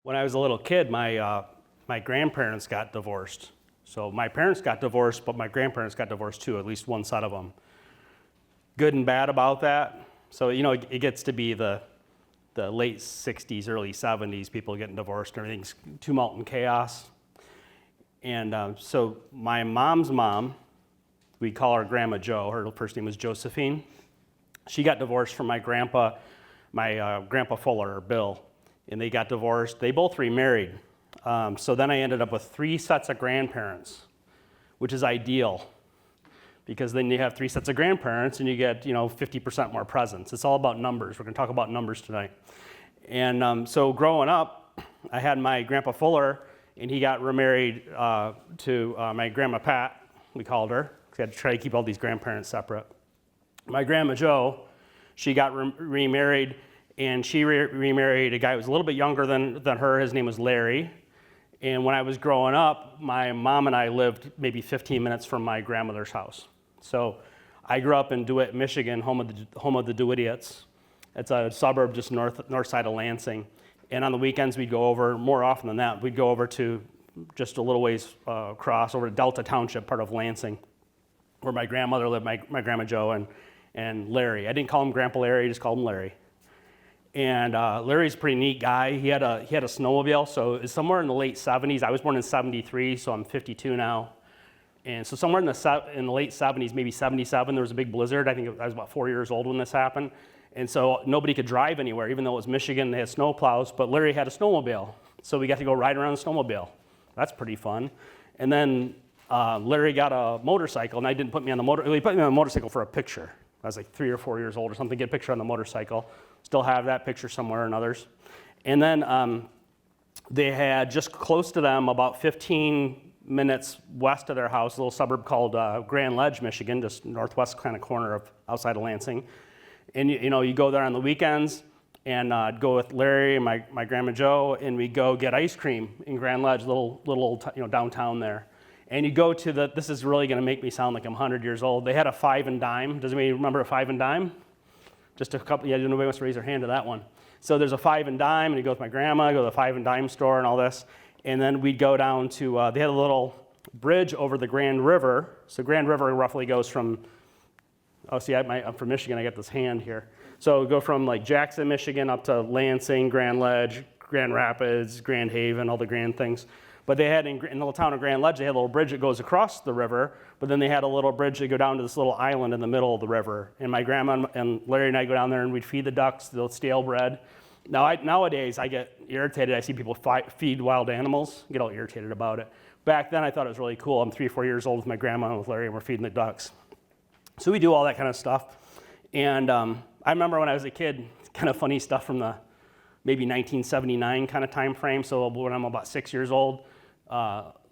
When I was a little kid, my grandparents got divorced. So my parents got divorced, but my grandparents got divorced too, at least one set of them. Good and bad about that. So, it gets to be the late 60s, early 70s, people getting divorced, and everything's tumult and chaos. And so my mom's mom, we call her Grandma Jo, her first name was Josephine. She got divorced from my grandpa Fuller, or Bill, and they got divorced. They both remarried. So then I ended up with 3 sets of grandparents, which is ideal, because then you have 3 sets of grandparents and you get 50% more presents. It's all about numbers. We're going to talk about numbers tonight. And so growing up, I had my Grandpa Fuller, and he got remarried to my Grandma Pat, we called her, because I had to try to keep all these grandparents separate. My Grandma Jo, she got remarried, and she remarried a guy who was a little bit younger than her. His name was Larry. And when I was growing up, my mom and I lived maybe 15 minutes from my grandmother's house. So I grew up in DeWitt, Michigan, home of the DeWittians. It's a suburb just north side of Lansing. And on the weekends, we'd go over, more often than that, we'd go over to just a little ways across, over to Delta Township, part of Lansing, where my grandmother lived, my Grandma Jo and Larry. I didn't call him Grandpa Larry, I just called him Larry. And Larry's a pretty neat guy. He had a snowmobile, so it's somewhere in the late 70s. I was born in 73, so I'm 52 now. And so somewhere in the late 70s, maybe 77, there was a big blizzard. I think I was about 4 years old when this happened. And so nobody could drive anywhere, even though it was Michigan, they had snow plows, but Larry had a snowmobile. So we got to go ride around a snowmobile. That's pretty fun. And then Larry got a motorcycle, and I didn't put me on the he put me on the motorcycle for a picture. I was like 3 or 4 years old or something, get a picture on the motorcycle. Still have that picture somewhere in others. And then they had just close to them, about 15 minutes west of their house, a little suburb called Grand Ledge, Michigan, just northwest kind of corner of outside of Lansing. And you go there on the weekends, and I'd go with Larry and my Grandma Jo, and we'd go get ice cream in Grand Ledge, little downtown there. And you go to this is really going to make me sound like I'm 100 years old. They had a 5 and dime. Does anybody remember a 5 and dime? Just a couple, nobody wants to raise their hand to that one. So there's a 5 and dime, and you go with my grandma, go to the 5 and dime store and all this. And then we'd go down to, they had a little bridge over the Grand River. So Grand River roughly goes from, I'm from Michigan, I got this hand here. So go from like Jackson, Michigan, up to Lansing, Grand Ledge, Grand Rapids, Grand Haven, all the grand things. But they had in the little town of Grand Ledge, they had a little bridge that goes across the river, but then they had a little bridge that go down to this little island in the middle of the river. And my grandma and Larry and I go down there, and we'd feed the ducks the stale bread. Nowadays, I get irritated. I see people feed wild animals, get all irritated about it. Back then, I thought it was really cool. I'm 3 or 4 years old with my grandma and with Larry, and we're feeding the ducks. So we do all that kind of stuff. And I remember when I was a kid, kind of funny stuff from the maybe 1979 kind of time frame. So when I'm about 6 years old,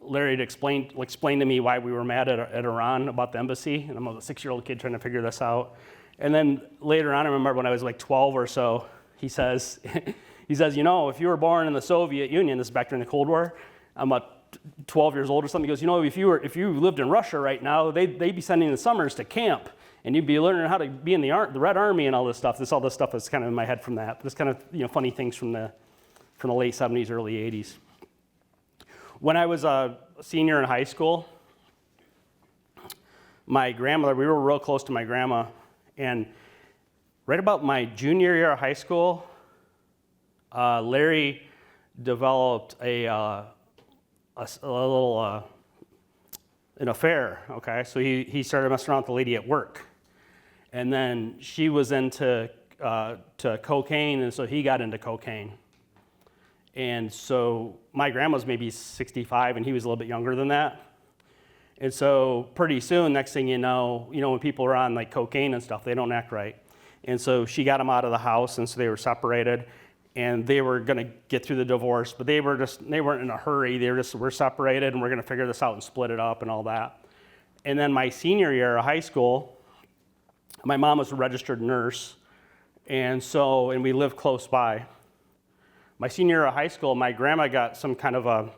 Larry had explained to me why we were mad at Iran about the embassy, and I'm a 6-year-old kid trying to figure this out. And then later on, I remember when I was like 12 or so, he says, if you were born in the Soviet Union, this is back during the Cold War, I'm about 12 years old or something. He goes, if you lived in Russia right now, they'd be sending the summers to camp, and you'd be learning how to be in the Red Army and all this stuff. All this stuff is kind of in my head from that. This kind of funny things from the late 70s, early 80s. When I was a senior in high school, my grandmother, we were real close to my grandma, and right about my junior year of high school, Larry developed an affair, okay? So he started messing around with the lady at work. And then she was into to cocaine, and so he got into cocaine. And so my grandma's maybe 65, and he was a little bit younger than that. And so pretty soon, next thing you know, when people are on like cocaine and stuff, they don't act right. And so she got him out of the house, and so they were separated, and they were going to get through the divorce, but they weren't in a hurry. We're separated, and we're going to figure this out and split it up and all that. And then my senior year of high school, my mom was a registered nurse, and we lived close by. My senior year of high school, my grandma got some kind of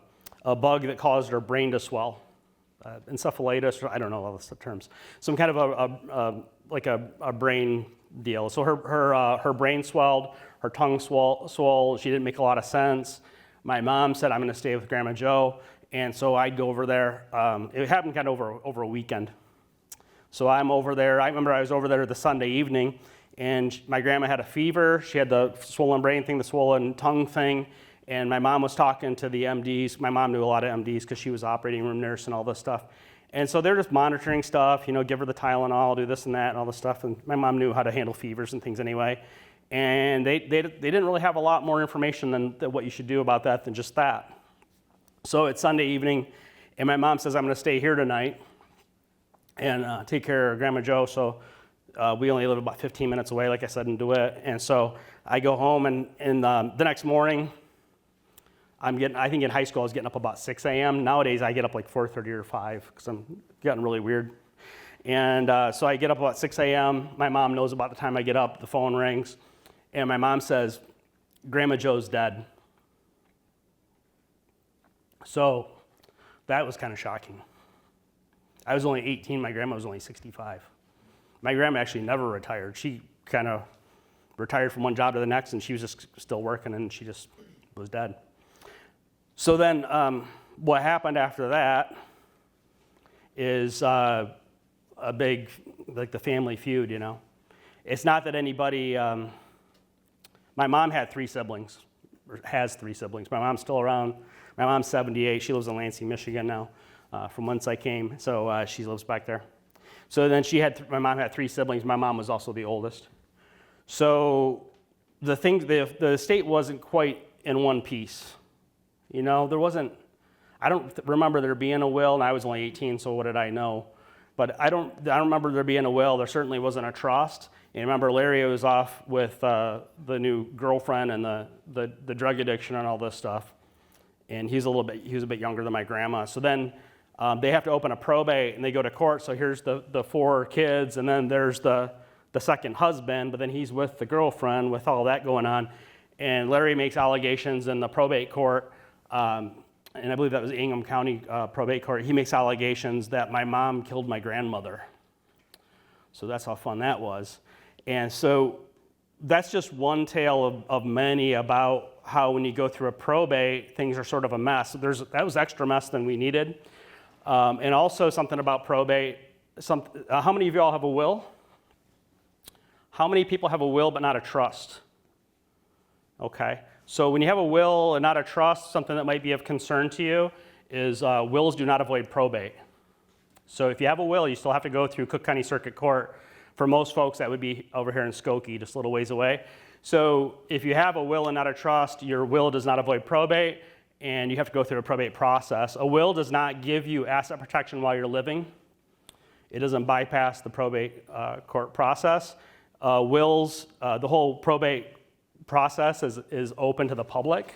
a bug that caused her brain to swell. Encephalitis, I don't know all the terms. Some kind of a brain deal. So her brain swelled, her tongue swole, she didn't make a lot of sense. my mom said, I'm going to stay with Grandma Joe. And so I'd go over there. It happened kind of over a weekend. So I'm over there. I remember I was over there the Sunday evening, and my grandma had a fever. She had the swollen brain thing, the swollen tongue thing, and my mom was talking to the MDs. My mom knew a lot of MDs because she was operating room nurse and all this stuff. And so they're just monitoring stuff, give her the Tylenol, do this and that and all this stuff. And my mom knew how to handle fevers and things anyway. And they didn't really have a lot more information than what you should do about that than just that. So it's Sunday evening, and my mom says, I'm going to stay here tonight and take care of Grandma Joe. So we only live about 15 minutes away, like I said, in DeWitt. And so I go home, and the next morning, I think in high school I was getting up about 6 a.m. Nowadays I get up like 4:30 or 5 because I'm getting really weird. And so I get up about 6 a.m. My mom knows about the time I get up. The phone rings, and my mom says, Grandma Joe's dead. So that was kind of shocking. I was only 18. My grandma was only 65. My grandma actually never retired. She kind of retired from one job to the next, and she was just still working, and she just was dead. So then what happened after that is a big, like the family feud, It's not that anybody, my mom had 3 siblings, or has 3 siblings. My mom's still around. My mom's 78. She lives in Lansing, Michigan now, from whence I came. So she lives back there. So then my mom had 3 siblings. My mom was also the oldest. So the estate wasn't quite in one piece. There wasn't, I don't remember there being a will, and I was only 18, so what did I know? But I don't remember there being a will. There certainly wasn't a trust. And remember, Larry was off with the new girlfriend and the drug addiction and all this stuff. And he was a bit younger than my grandma. So then they have to open a probate, and they go to court. So here's the 4 kids, and then there's the second husband, but then he's with the girlfriend with all that going on. And Larry makes allegations in the probate court, and I believe that was Ingham County probate court. He makes allegations that my mom killed my grandmother. So that's how fun that was. And so that's just one tale of many about how when you go through a probate, things are sort of a mess. That was extra mess than we needed. And also something about probate, how many of you all have a will? How many people have a will but not a trust? Okay, so when you have a will and not a trust, something that might be of concern to you is wills do not avoid probate. So if you have a will, you still have to go through Cook County Circuit Court. For most folks, that would be over here in Skokie, just a little ways away. So if you have a will and not a trust, your will does not avoid probate, and you have to go through a probate process. A will does not give you asset protection while you're living. It doesn't bypass the probate court process. Wills, the whole probate process is open to the public.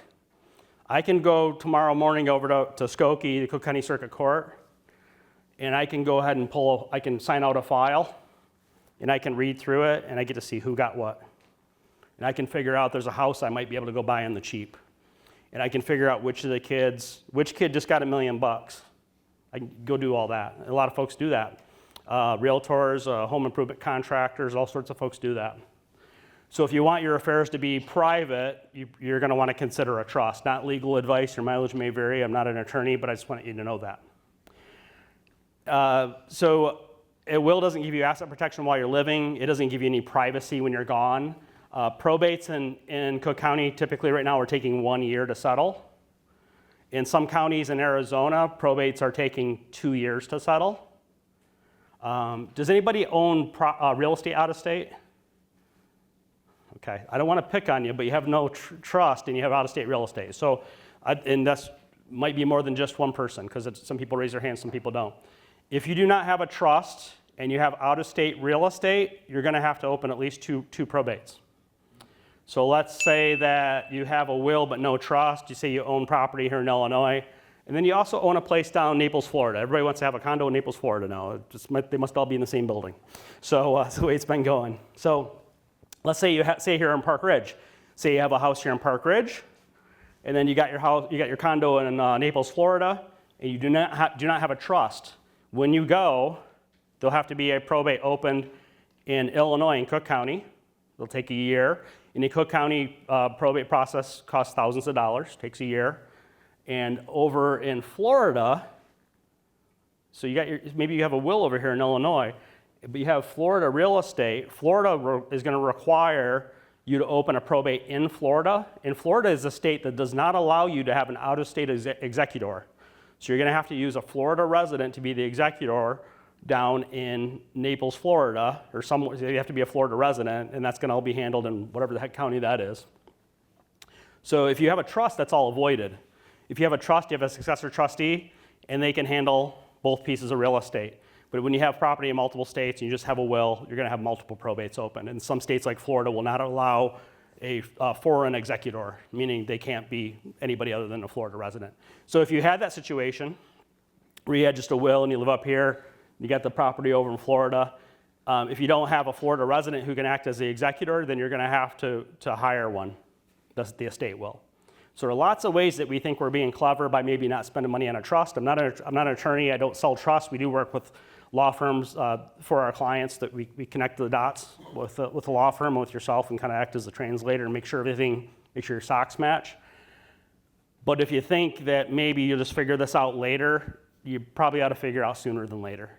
I can go tomorrow morning over to Skokie, the Cook County Circuit Court, and I can go ahead and I can sign out a file, and I can read through it, and I get to see who got what. And I can figure out there's a house I might be able to go buy on the cheap. And I can figure out which kid just got $1 million. I can go do all that. A lot of folks do that. Realtors, home improvement contractors, all sorts of folks do that. So if you want your affairs to be private, you're going to want to consider a trust. Not legal advice. Your mileage may vary. I'm not an attorney, but I just want you to know that. So a will doesn't give you asset protection while you're living. It doesn't give you any privacy when you're gone. Probates in Cook County, typically right now, are taking 1 year to settle. In some counties in Arizona, probates are taking 2 years to settle. Does anybody own real estate out of state? Okay, I don't want to pick on you, but you have no trust and you have out-of-state real estate. So, and that's might be more than just one person, because some people raise their hands, some people don't. If you do not have a trust and you have out-of-state real estate, you're going to have to open at least two probates. So let's say that you have a will but no trust. You say you own property here in Illinois, and then you also own a place down in Naples, Florida. Everybody wants to have a condo in Naples, Florida now. They must all be in the same building. So that's the way it's been going. So let's say you say here in Park Ridge. Say you have a house here in Park Ridge, and then you got your condo in Naples, Florida, and you do not have a trust. When you go, there'll have to be a probate opened in Illinois in Cook County. It'll take a year. In the Cook County probate process costs thousands of dollars, takes a year. And over in Florida, so maybe you have a will over here in Illinois, but you have Florida real estate. Florida is going to require you to open a probate in Florida. And Florida is a state that does not allow you to have an out-of-state executor. So you're going to have to use a Florida resident to be the executor down in Naples, Florida, or somewhere. You have to be a Florida resident, and that's going to all be handled in whatever the heck county that is. So if you have a trust, that's all avoided. If you have a trust, you have a successor trustee, and they can handle both pieces of real estate. But when you have property in multiple states and you just have a will, you're going to have multiple probates open. And some states like Florida will not allow a foreign executor, meaning they can't be anybody other than a Florida resident. So if you had that situation where you had just a will and you live up here, you got the property over in Florida, if you don't have a Florida resident who can act as the executor, then you're going to have to hire one, the estate will. So there are lots of ways that we think we're being clever by maybe not spending money on a trust. I'm not an attorney. I don't sell trusts. We do work with law firms for our clients that we connect the dots with a law firm and with yourself and kind of act as the translator and make sure your socks match. But if you think that maybe you'll just figure this out later, you probably ought to figure out sooner than later.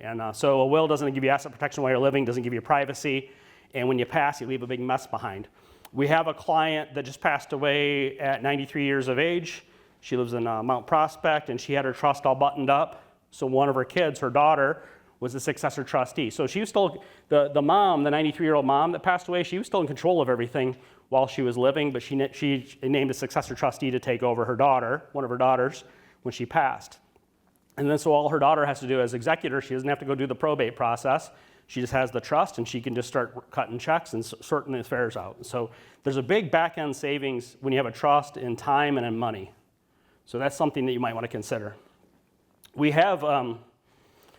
And so a will doesn't give you asset protection while you're living, doesn't give you privacy, and when you pass, you leave a big mess behind. We have a client that just passed away at 93 years of age. She lives in Mount Prospect, and she had her trust all buttoned up. So one of her kids, her daughter, was the successor trustee. So she was still, the mom, the 93-year-old mom that passed away, she was still in control of everything while she was living, but she named a successor trustee to take over her daughter, one of her daughters, when she passed. And then so all her daughter has to do as executor, she doesn't have to go do the probate process. She just has the trust, and she can just start cutting checks and sorting the affairs out. So there's a big back-end savings when you have a trust in time and in money. So that's something that you might want to consider. We have a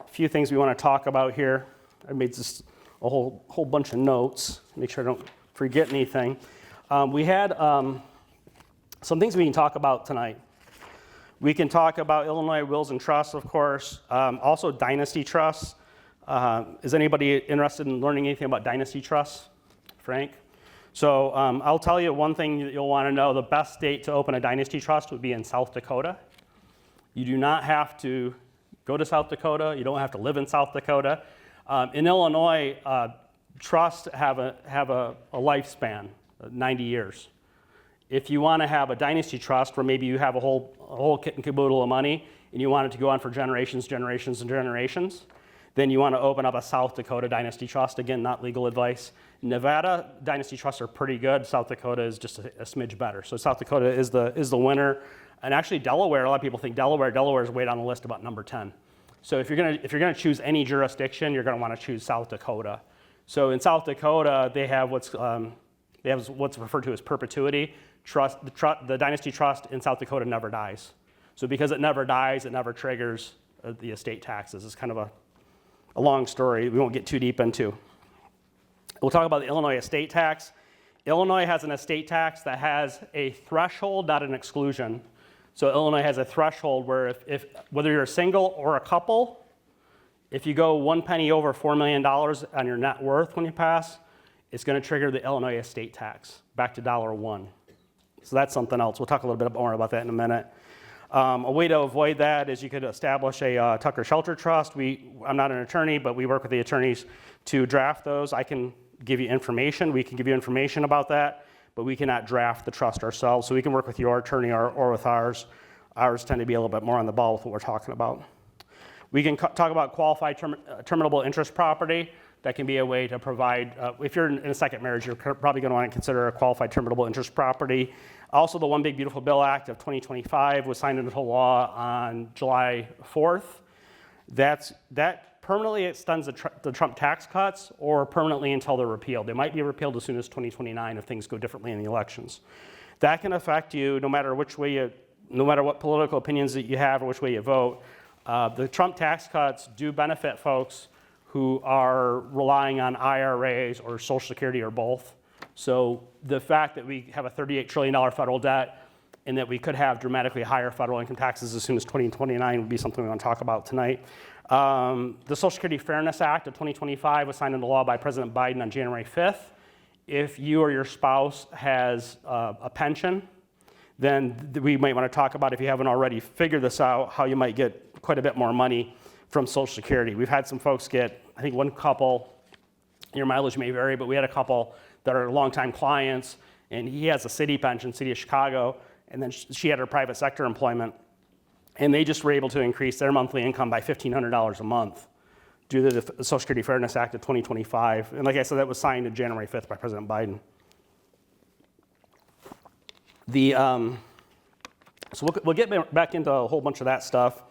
few things we want to talk about here. I made just a whole bunch of notes, make sure I don't forget anything. We had some things we can talk about tonight. We can talk about Illinois wills and trusts, of course, also dynasty trusts. Is anybody interested in learning anything about dynasty trusts? Frank? So I'll tell you one thing that you'll want to know. The best state to open a dynasty trust would be in South Dakota. You do not have to go to South Dakota. You don't have to live in South Dakota. In Illinois, trusts have a lifespan, 90 years. If you want to have a dynasty trust where maybe you have a whole kit and caboodle of money and you want it to go on for generations, then you want to open up a South Dakota dynasty trust. Again, not legal advice. Nevada dynasty trusts are pretty good. South Dakota is just a smidge better. So South Dakota is the winner. And actually Delaware, a lot of people think Delaware is way down the list, about number 10. So if you're gonna choose any jurisdiction, you're gonna want to choose South Dakota. So in South Dakota, they have what's referred to as perpetuity. The dynasty trust in South Dakota never dies. So because it never dies, it never triggers the estate taxes. It's kind of a long story we won't get too deep into. We'll talk about the Illinois estate tax. Illinois has an estate tax that has a threshold, not an exclusion. So Illinois has a threshold where if whether you're a single or a couple, if you go 1 penny over $4 million on your net worth when you pass, it's going to trigger the Illinois estate tax back to $1. So that's something else. We'll talk a little bit more about that in a minute. A way to avoid that is you could establish a Tucker Shelter Trust. I'm not an attorney, but we work with the attorneys to draft those. I can give you information. We can give you information about that, but we cannot draft the trust ourselves. So we can work with your attorney or with ours. Ours tend to be a little bit more on the ball with what we're talking about. We can talk about qualified terminable interest property. That can be a way to provide, if you're in a second marriage, you're probably going to want to consider a qualified terminable interest property. Also, the One Big Beautiful Bill Act of 2025 was signed into law on July 4th. That permanently extends the Trump tax cuts or permanently until they're repealed. They might be repealed as soon as 2029 if things go differently in the elections. That can affect you no matter what political opinions that you have or which way you vote. The Trump tax cuts do benefit folks who are relying on IRAs or Social Security or both. So the fact that we have a $38 trillion federal debt and that we could have dramatically higher federal income taxes as soon as 2029 would be something we want to talk about tonight. The Social Security Fairness Act of 2025 was signed into law by President Biden on January 5th. If you or your spouse has a pension, then we might want to talk about, if you haven't already figured this out, how you might get quite a bit more money from Social Security. We've had some folks get, I think one couple, your mileage may vary, but we had a couple that are longtime clients, and he has a city pension, City of Chicago, and then she had her private sector employment, and they just were able to increase their monthly income by $1,500 a month due to the Social Security Fairness Act of 2025. And like I said, that was signed on January 5th by President Biden. So we'll get back into a whole bunch of that stuff.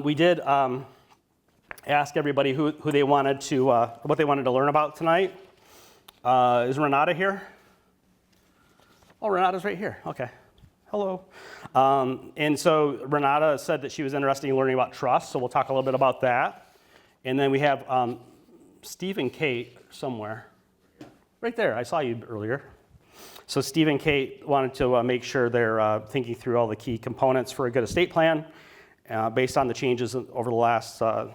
We did ask everybody who they wanted to, what they wanted to learn about tonight. Is Renata here? Oh, Renata's right here. Okay. Hello. And so Renata said that she was interested in learning about trust, so we'll talk a little bit about that. And then we have Steve and Kate somewhere. Right there. I saw you earlier. So Steve and Kate wanted to make sure they're thinking through all the key components for a good estate plan based on the changes over the last 5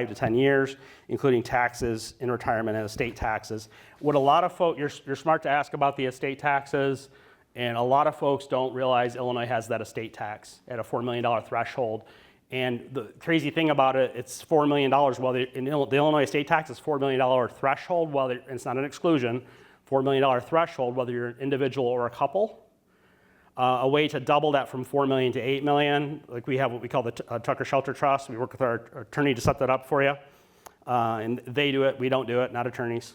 to 10 years, including taxes in retirement and estate taxes. What a lot of folks, you're smart to ask about the estate taxes, and a lot of folks don't realize Illinois has that estate tax at a $4 million threshold. And the crazy thing about it, it's $4 million. Well, the Illinois estate tax is $4 million threshold. Well, it's not an exclusion. $4 million threshold, whether you're an individual or a couple. A way to double that from $4 million to $8 million, like we have what we call the Tucker Shelter Trust. We work with our attorney to set that up for you. And they do it, we don't do it, not attorneys.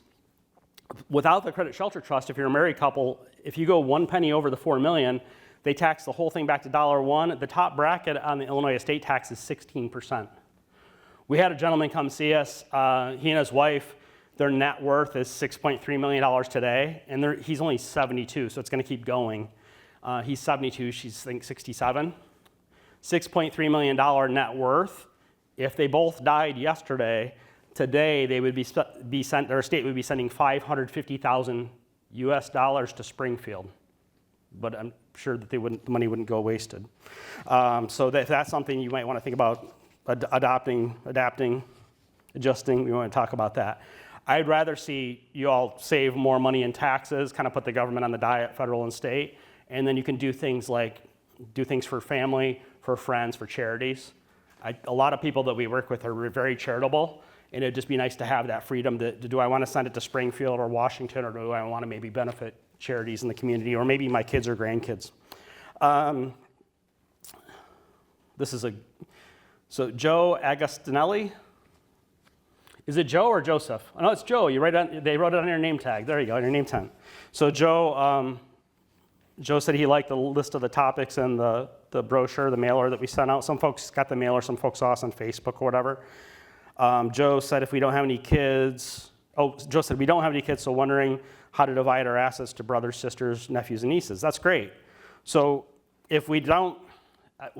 Without the Credit Shelter Trust, if you're a married couple, if you go 1 penny over the $4 million, they tax the whole thing back to $1. The top bracket on the Illinois estate tax is 16%. We had a gentleman come see us. He and his wife, their net worth is $6.3 million today, and he's only 72, so it's going to keep going. He's 72, she's, I think, 67. $6.3 million net worth. If they both died yesterday, today they would be sent, their estate would be sending $550,000 US dollars to Springfield. But I'm sure that the money wouldn't go wasted. So if that's something you might want to think about adapting, adjusting, we want to talk about that. I'd rather see you all save more money in taxes, kind of put the government on the diet, federal and state, and then you can do things like do things for family, for friends, for charities. A lot of people that we work with are very charitable, and it'd just be nice to have that freedom to do I want to send it to Springfield or Washington, or do I want to maybe benefit charities in the community, or maybe my kids or grandkids. So Joe Agostinelli. Is it Joe or Joseph? Oh, no, it's Joe. They wrote it on your name tag. There you go, on your name tag. So Joe said he liked the list of the topics and the brochure, the mailer that we sent out. Some folks got the mailer, some folks saw us on Facebook or whatever. Joe said if we don't have any kids, Joe said we don't have any kids, so wondering how to divide our assets to brothers, sisters, nephews, and nieces. That's great. So if we don't,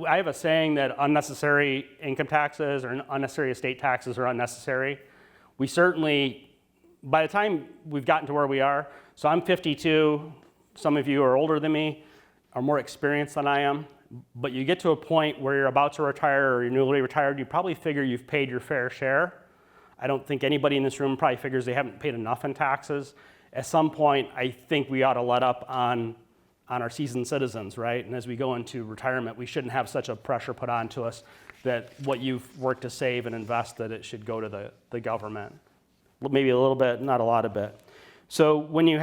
I have a saying that unnecessary income taxes or unnecessary estate taxes are unnecessary. We certainly, by the time we've gotten to where we are, so I'm 52, some of you are older than me, are more experienced than I am, but you get to a point where you're about to retire or you're newly retired, you probably figure you've paid your fair share. I don't think anybody in this room probably figures they haven't paid enough in taxes. At some point, I think we ought to let up on our seasoned citizens, right? And as we go into retirement, we shouldn't have such a pressure put onto us that what you've worked to save and invest, that it should go to the government. Maybe a little bit, not a lot of bit. So when you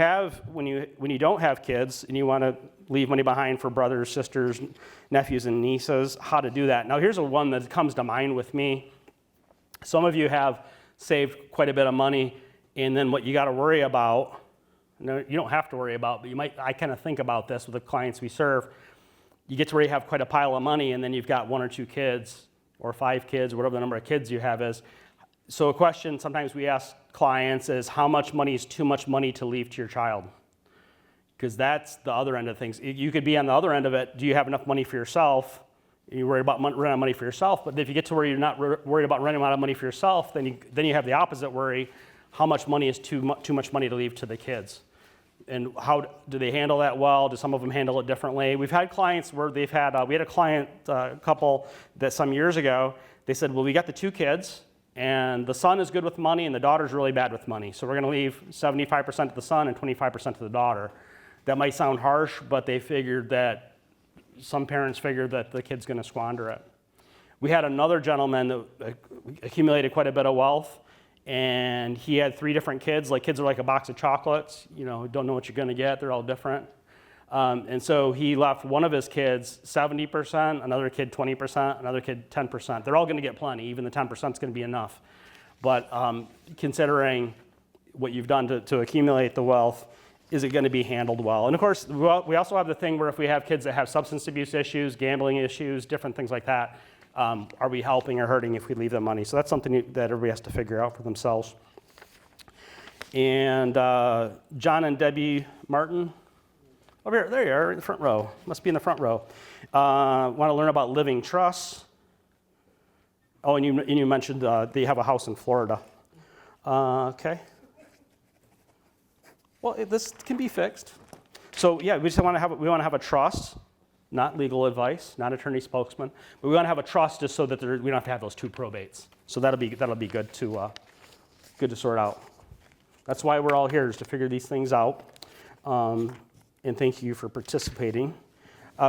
don't have kids and you want to leave money behind for brothers, sisters, nephews, and nieces, how to do that. Now here's one that comes to mind with me. Some of you have saved quite a bit of money, and then what you got to worry about, no, you don't have to worry about, but you might, I kind of think about this with the clients we serve. You get to where you have quite a pile of money, and then you've got 1 or 2 kids, or 5 kids, or whatever the number of kids you have is. So a question sometimes we ask clients is, how much money is too much money to leave to your child? Because that's the other end of things. You could be on the other end of it. Do you have enough money for yourself? You worry about running out of money for yourself, but if you get to where you're not worried about running out of money for yourself, then you have the opposite worry. How much money is too much money to leave to the kids? And how do they handle that well? Do some of them handle it differently? We've had clients where we had a client couple that some years ago, they said, well, we got the 2 kids, and the son is good with money, and the daughter's really bad with money. So we're going to leave 75% to the son and 25% to the daughter. That might sound harsh, but they figured that some parents figure that the kid's going to squander it. We had another gentleman that accumulated quite a bit of wealth, and he had 3 different kids. Like, kids are like a box of chocolates, don't know what you're going to get. They're all different. And so he left one of his kids 70%, another kid 20%, another kid 10%. They're all going to get plenty. Even the 10% is going to be enough. But considering what you've done to accumulate the wealth, is it going to be handled well? And of course, we also have the thing where if we have kids that have substance abuse issues, gambling issues, different things like that, are we helping or hurting if we leave them money? So that's something that everybody has to figure out for themselves. And John and Debbie Martin, over here, there you are, in the front row. Must be in the front row. Want to learn about living trusts. Oh, and you mentioned that you have a house in Florida. Okay. Well, this can be fixed. So yeah, we want to have a trust, not legal advice, not attorney spokesman, but we want to have a trust just so that we don't have to have those 2 probates. So that'll be good to sort out. That's why we're all here, is to figure these things out. And thank you for participating.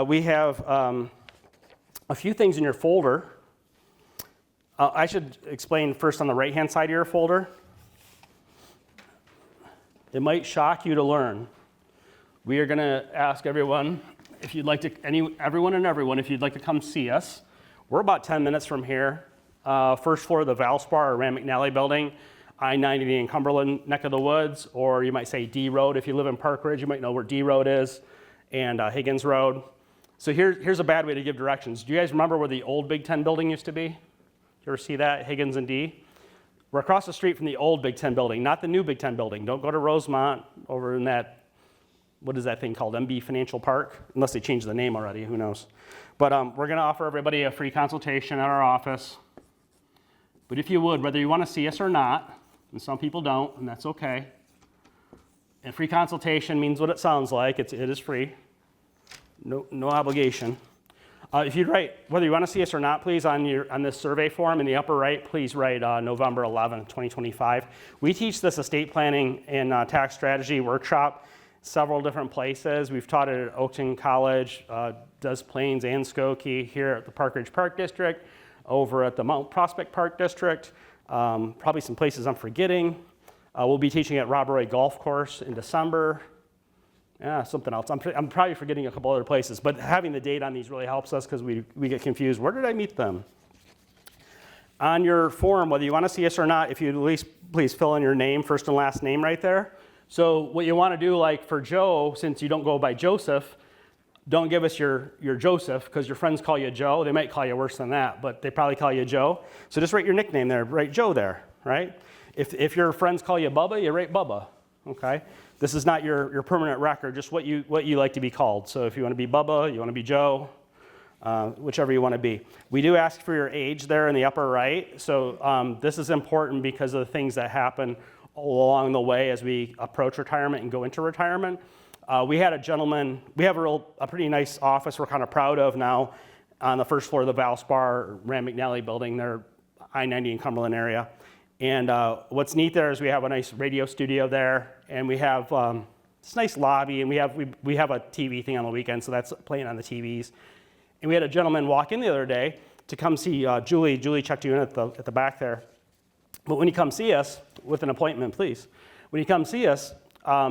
We have a few things in your folder. I should explain first on the right-hand side of your folder. It might shock you to learn. We are going to ask everyone, if you'd like to, everyone, if you'd like to come see us. We're about 10 minutes from here. First floor of the Valspar or Rand McNally building, I-90 in Cumberland neck of the woods, or you might say D Road. If you live in Park Ridge, you might know where D Road is, and Higgins Road. So here's a bad way to give directions. Do you guys remember where the old Big Ten building used to be? You ever see that, Higgins and D? We're across the street from the old Big Ten building, not the new Big Ten building. Don't go to Rosemont over in that, what is that thing called, MB Financial Park? Unless they changed the name already, who knows. But we're going to offer everybody a free consultation at our office. But if you would, whether you want to see us or not, and some people don't, and that's okay. And free consultation means what it sounds like. It is free. No obligation. If you'd write, whether you want to see us or not, please, on this survey form in the upper right, please write November 11, 2025. We teach this estate planning and tax strategy workshop several different places. We've taught it at Oakton College, Des Plaines and Skokie, here at the Park Ridge Park District, over at the Mount Prospect Park District, probably some places I'm forgetting. We'll be teaching at Rob Roy Golf Course in December. Yeah, something else. I'm probably forgetting a couple other places, but having the date on these really helps us because we get confused. Where did I meet them? On your form, whether you want to see us or not, if you'd at least please fill in your name, first and last name right there. So what you want to do, like for Joe, since you don't go by Joseph, don't give us your Joseph, because your friends call you Joe. They might call you worse than that, but they probably call you Joe. So just write your nickname there, write Joe there, right? If your friends call you Bubba, you write Bubba, okay? This is not your permanent record, just what you like to be called. So if you want to be Bubba, you want to be Joe, whichever you want to be. We do ask for your age there in the upper right. So this is important because of the things that happen along the way as we approach retirement and go into retirement. We had a gentleman, we have a pretty nice office we're kind of proud of now on the first floor of the Valspar Rand McNally building there, I-90 in Cumberland area. And what's neat there is we have a nice radio studio there, and we have this nice lobby, and we have a TV thing on the weekend, so that's playing on the TVs. And we had a gentleman walk in the other day to come see Julie. Julie checked you in at the back there. But when you come see us, with an appointment, please. When you come see us,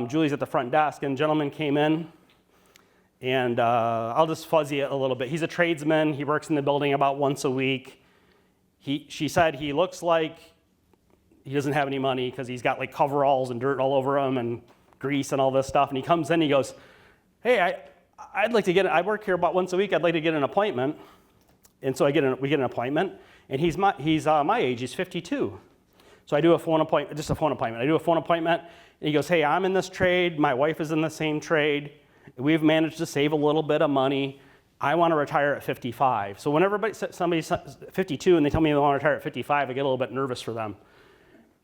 Julie's at the front desk, and a gentleman came in, and I'll just fuzzy it a little bit. He's a tradesman. He works in the building about once a week. She said he looks like he doesn't have any money because he's got like coveralls and dirt all over him and grease and all this stuff. And he comes in and he goes, hey, I'd like to I work here about once a week. I'd like to get an appointment. And so we get an appointment. And he's my age. He's 52. So I do a phone appointment, just a phone appointment. I do a phone appointment. And he goes, hey, I'm in this trade. My wife is in the same trade. We've managed to save a little bit of money. I want to retire at 55. So whenever somebody's 52 and they tell me they want to retire at 55, I get a little bit nervous for them.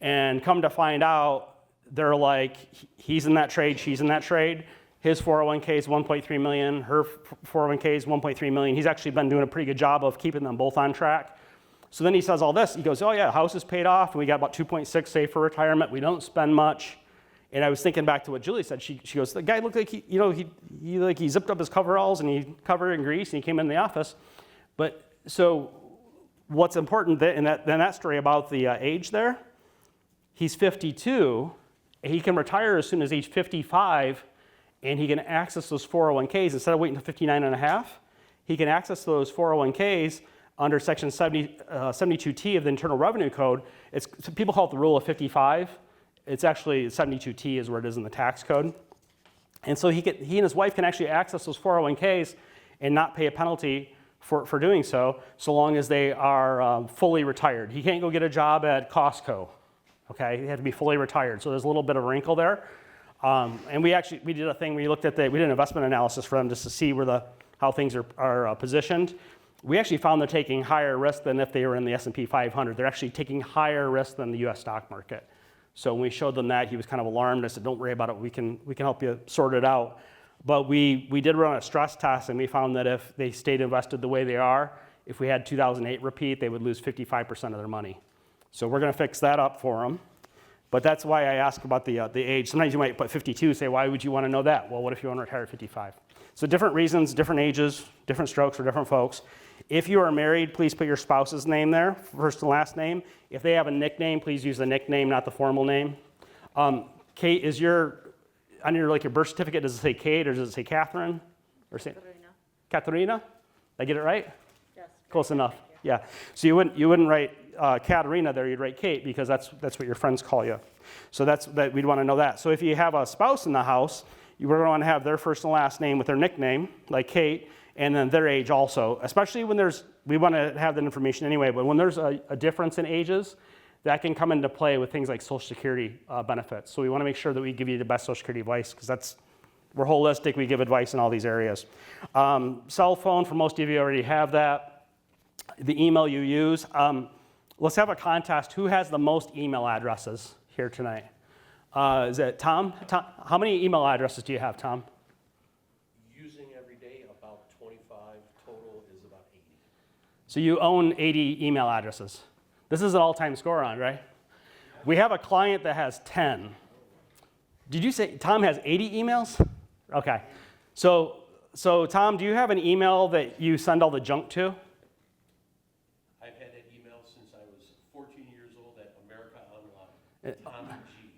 And come to find out, they're like, he's in that trade, she's in that trade. His 401k is 1.3 million, her 401k is 1.3 million. He's actually been doing a pretty good job of keeping them both on track. So then he says all this, he goes, oh yeah, house is paid off, and we got about 2.6 saved for retirement. We don't spend much. And I was thinking back to what Julie said. She goes, the guy looked like he zipped up his coveralls and he covered in grease and he came in the office. But so what's important in that story about the age there, he's 52, and he can retire as soon as age 55, and he can access those 401ks instead of waiting until 59 and a half. He can access those 401ks under Section 72T of the Internal Revenue Code. People call it the rule of 55. It's actually 72T is where it is in the tax code. And so he and his wife can actually access those 401ks and not pay a penalty for doing so long as they are fully retired. He can't go get a job at Costco, okay? He had to be fully retired. So there's a little bit of a wrinkle there. And we did a thing where we did an investment analysis for them just to see how things are positioned. We actually found they're taking higher risk than if they were in the S&P 500. They're actually taking higher risk than the US stock market. So when we showed them that, he was kind of alarmed. I said, don't worry about it. We can help you sort it out. But we did run a stress test, and we found that if they stayed invested the way they are, if we had 2008 repeat, they would lose 55% of their money. So we're going to fix that up for them. But that's why I ask about the age. Sometimes you might put 52, say, why would you want to know that? Well, what if you want to retire at 55? So different reasons, different ages, different strokes for different folks. If you are married, please put your spouse's name there, first and last name. If they have a nickname, please use the nickname, not the formal name. Kate, on your birth certificate, does it say Kate or does it say Catherine? Or say Katerina? Did I get it right? Yes. Close enough. Yeah. So you wouldn't write Katerina there, you'd write Kate because that's what your friends call you. So we'd want to know that. So if you have a spouse in the house, we're going to want to have their first and last name with their nickname, like Kate, and then their age also, especially when we want to have that information anyway, but when there's a difference in ages, that can come into play with things like Social Security benefits. So we want to make sure that we give you the best Social Security advice because we're holistic, we give advice in all these areas. Cell phone, for most of you already have that. The email you use. Let's have a contest. Who has the most email addresses here tonight? Is it Tom? How many email addresses do you have, Tom? So you own 80 email addresses. This is an all-time score on, right? We have a client that has 10. Did you say Tom has 80 emails? Okay. So Tom, do you have an email that you send all the junk to? I've had that email since I was 14 years old at America Online. Tom G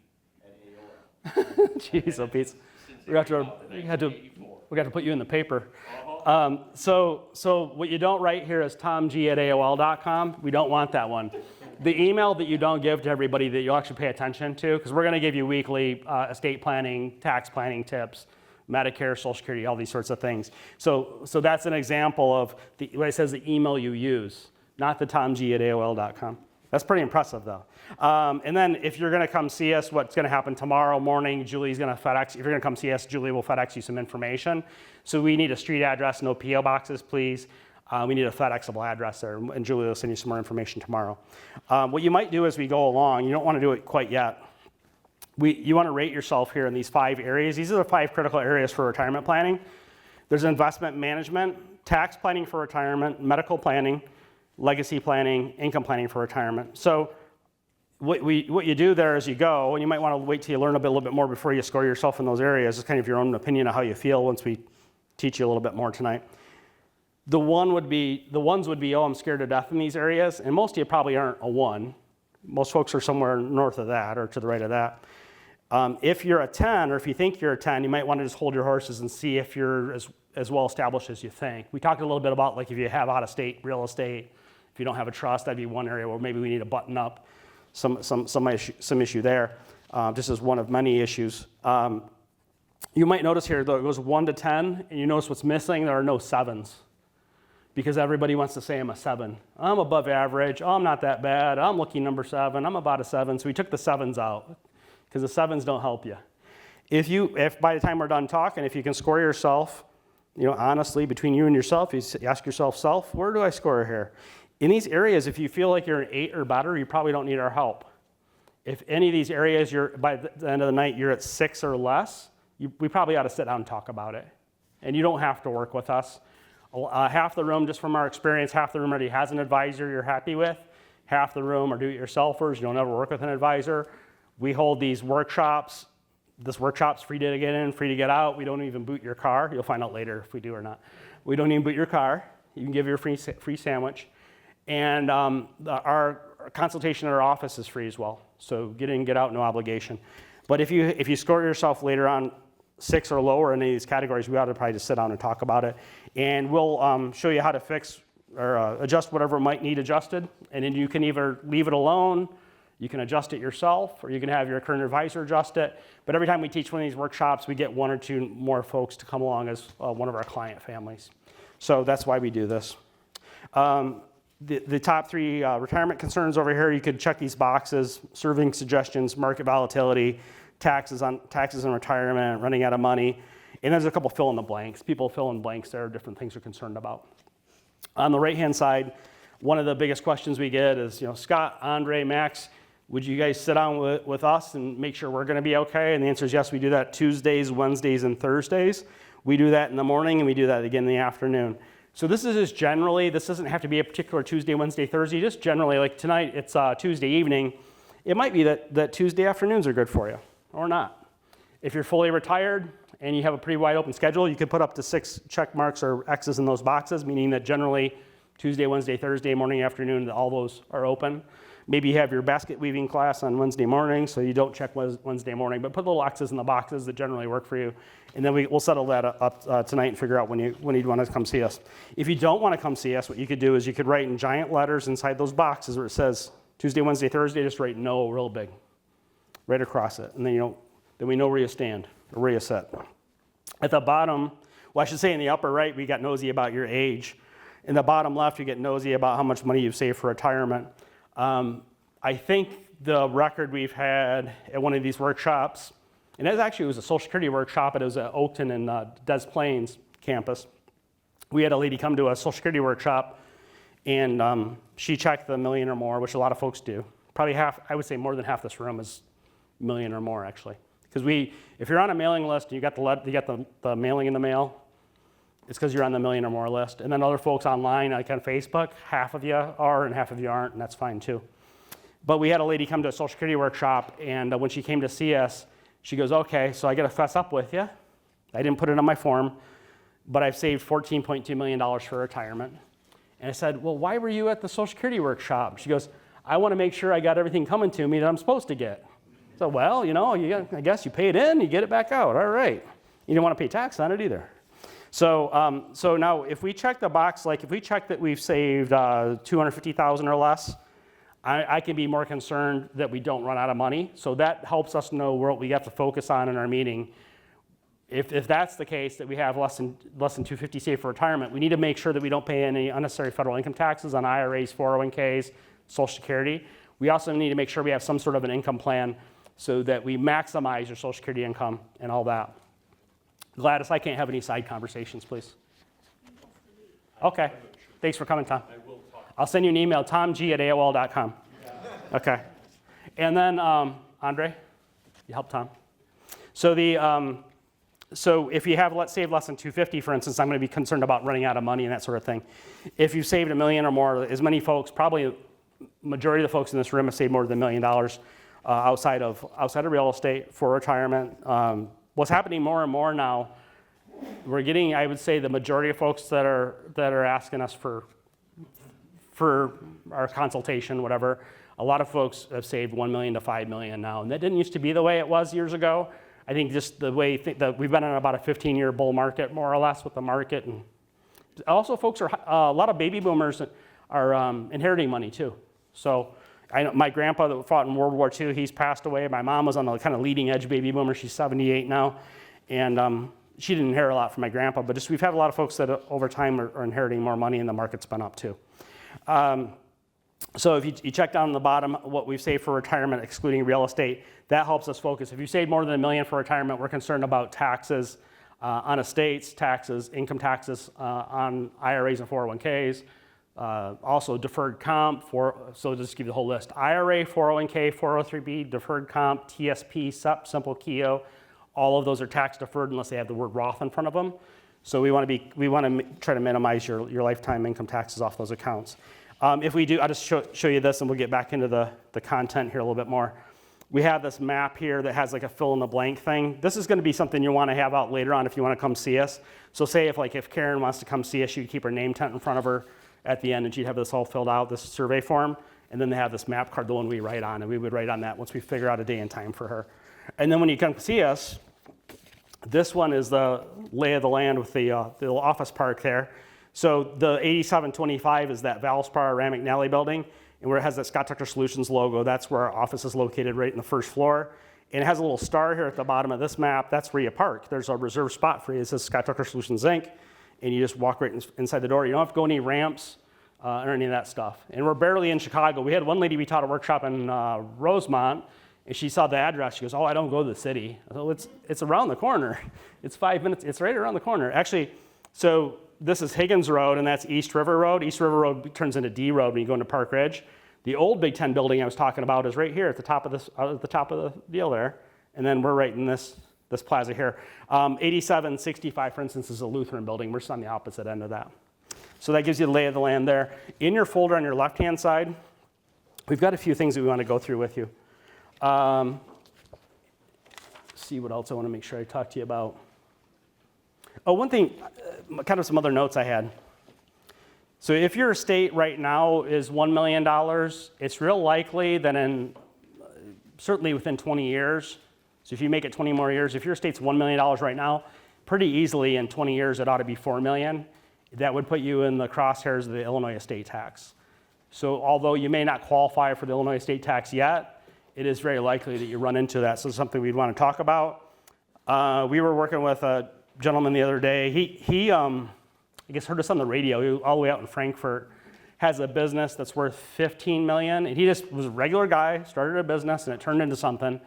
at AOL. Jeez, oh Pete. We got to put you in the paper. So what you don't write here is tomg@aol.com. We don't want that one. The email that you don't give to everybody that you'll actually pay attention to, because we're going to give you weekly estate planning, tax planning tips, Medicare, Social Security, all these sorts of things. So that's an example of what it says the email you use, not the tomg@aol.com. That's pretty impressive, though. And then if you're going to come see us, what's going to happen tomorrow morning, Julie's going to FedEx. If you're going to come see us, Julie will FedEx you some information. So we need a street address, no P.O. boxes, please. We need a FedExable address there, and Julie will send you some more information tomorrow. What you might do as we go along, you don't want to do it quite yet. You want to rate yourself here in these 5 areas. These are the 5 critical areas for retirement planning. There's investment management, tax planning for retirement, medical planning, legacy planning, income planning for retirement. So what you do there as you go, and you might want to wait till you learn a little bit more before you score yourself in those areas. It's kind of your own opinion of how you feel once we teach you a little bit more tonight. The ones would be, oh, I'm scared to death in these areas, and most of you probably aren't a 1. Most folks are somewhere north of that or to the right of that. If you're a 10, or if you think you're a 10, you might want to just hold your horses and see if you're as well established as you think. We talked a little bit about like if you have out-of-state real estate, if you don't have a trust, that'd be one area where maybe we need to button up some issue there, just as one of many issues. You might notice here, though, it goes 1 to 10, and you notice what's missing, there are no 7s. Because everybody wants to say I'm a 7. I'm above average, oh, I'm not that bad, I'm lucky number 7, I'm about a 7, so we took the 7s out, because the 7s don't help you. If by the time we're done talking, if you can score yourself, honestly, between you and yourself, you ask yourself, where do I score here? In these areas, if you feel like you're an 8 or better, you probably don't need our help. If any of these areas, by the end of the night, you're at 6 or less, we probably ought to sit down and talk about it. And you don't have to work with us. Half the room, just from our experience, half the room already has an advisor you're happy with. Half the room are do-it-yourselfers. You'll never work with an advisor. We hold these workshops This workshop's free to get in, free to get out. We don't even boot your car. You'll find out later if we do or not. We don't even boot your car. You can give your free sandwich. And our consultation at our office is free as well. So get in, get out, no obligation. But if you score yourself later on 6 or lower in any of these categories, we ought to probably just sit down and talk about it. And we'll show you how to fix or adjust whatever might need adjusted. And then you can either leave it alone, you can adjust it yourself, or you can have your current advisor adjust it. But every time we teach one of these workshops, we get 1 or 2 more folks to come along as one of our client families. So that's why we do this. The top 3 retirement concerns over here, you could check these boxes: serving suggestions, market volatility, taxes on retirement, running out of money. And there's a couple fill in the blanks. People fill in blanks there, different things they're concerned about. On the right-hand side, one of the biggest questions we get is, Scott, Andre, Max, would you guys sit down with us and make sure we're going to be okay? And the answer is yes, we do that Tuesdays, Wednesdays, and Thursdays. We do that in the morning, and we do that again in the afternoon. So this is just generally, this doesn't have to be a particular Tuesday, Wednesday, Thursday, just generally, like tonight, it's Tuesday evening. It might be that Tuesday afternoons are good for you, or not. If you're fully retired and you have a pretty wide open schedule, you could put up to 6 check marks or X's in those boxes, meaning that generally Tuesday, Wednesday, Thursday, morning, afternoon, all those are open. Maybe you have your basket weaving class on Wednesday morning, so you don't check Wednesday morning, but put little X's in the boxes that generally work for you. And then we'll settle that up tonight and figure out when you'd want to come see us. If you don't want to come see us, what you could do is you could write in giant letters inside those boxes where it says Tuesday, Wednesday, Thursday, just write no real big, right across it. And then then we know where you stand or where you sit. At the bottom, well, I should say in the upper right, we got nosy about your age. In the bottom left, you get nosy about how much money you've saved for retirement. I think the record we've had at one of these workshops, and it was a Social Security workshop, but it was at Oakton and Des Plaines campus. We had a lady come to a Social Security workshop, and she checked the million or more, which a lot of folks do. Probably half, I would say more than half this room is million or more, actually. Because if you're on a mailing list and you got the mailing in the mail, it's because you're on the million or more list. And then other folks online, like on Facebook, half of you are and half of you aren't, and that's fine too. But we had a lady come to a Social Security workshop, and when she came to see us, she goes, okay, so I got to fess up with you. I didn't put it on my form, but I've saved $14.2 million for retirement. And I said, well, why were you at the Social Security workshop? She goes, I want to make sure I got everything coming to me that I'm supposed to get. So, well, I guess you pay it in, you get it back out. All right. You don't want to pay tax on it either. So now if we check the box, like if we check that we've saved $250,000 or less, I can be more concerned that we don't run out of money. So that helps us know what we have to focus on in our meeting. If that's the case, that we have less than $250,000 saved for retirement, we need to make sure that we don't pay any unnecessary federal income taxes on IRAs, 401ks, Social Security. We also need to make sure we have some sort of an income plan so that we maximize your Social Security income and all that. Gladys, I can't have any side conversations, please. Okay. Thanks for coming, Tom. I will talk. I'll send you an email, tomg@aol.com. Okay. And then, Andre, you help Tom. So so if you have saved less than $250,000, for instance, I'm going to be concerned about running out of money and that sort of thing. If you've saved $1 million or more, as many folks, probably majority of the folks in this room have saved more than $1 million outside of real estate for retirement. What's happening more and more now, we're getting, I would say, the majority of folks that are asking us for our consultation, whatever. A lot of folks have saved $1 million to $5 million now, and that didn't used to be the way it was years ago. I think just the way that we've been in about a 15-year bull market, more or less, with the market, and also folks are a lot of baby boomers are inheriting money too. So I know my grandpa that fought in World War II, he's passed away. My mom was on the kind of leading edge baby boomer. She's 78 now, and she didn't inherit a lot from my grandpa, but just we've had a lot of folks that over time are inheriting more money, and the market's been up too. So if you check down on the bottom what we've saved for retirement, excluding real estate, that helps us focus. If you save more than $1 million for retirement, we're concerned about taxes on estates, taxes, income taxes on IRAs and 401ks, also deferred comp, so just give you the whole list. IRA, 401k, 403b, deferred comp, TSP, SEP, simple KEO, all of those are tax deferred unless they have the word Roth in front of them. So we want to try to minimize your lifetime income taxes off those accounts. If we do, I'll just show you this and we'll get back into the content here a little bit more. we have this map here that has like a fill in the blank thing. This is going to be something you want to have out later on if you want to come see us. So say if Karen wants to come see us, she'd keep her name tent in front of her at the end, and she'd have this all filled out, this survey form. And then they have this map card, the one we write on, and we would write on that once we figure out a day and time for her. And then when you come see us, this one is the lay of the land with the little office park there. So the 8725 is that Valspar Ram McNally building, and where it has that Scott Tucker Solutions logo, that's where our office is located, right in the first floor. And it has a little star here at the bottom of this map. That's where you park. There's a reserved spot for you. It says Scott Tucker Solutions, Inc., and you just walk right inside the door. You don't have to go any ramps or any of that stuff. And we're barely in Chicago. We had one lady we taught a workshop in Rosemont, and she saw the address. She goes, "Oh, I don't go to the city." So it's around the corner. It's 5 minutes. It's right around the corner. Actually, so this is Higgins Road, and that's East River Road. East River Road turns into D Road when you go into Park Ridge. The old Big Ten building I was talking about is right here at the top of the deal there, and then we're right in this plaza here. 8765, for instance, is a Lutheran building. We're just on the opposite end of that. So that gives you the lay of the land there. In your folder on your left-hand side, we've got a few things that we want to go through with you. See what else I want to make sure I talk to you about. Oh, one thing, kind of some other notes I had. So if your estate right now is $1 million, it's real likely that certainly within 20 years, so if you make it 20 more years, if your estate's $1 million right now, pretty easily in 20 years it ought to be $4 million. That would put you in the crosshairs of the Illinois estate tax. So although you may not qualify for the Illinois estate tax yet, it is very likely that you run into that. So it's something we'd want to talk about. We were working with a gentleman the other day. He I guess heard us on the radio. He was all the way out in Frankfurt. Has a business that's worth $15 million. And he just was a regular guy, started a business, and it turned into something.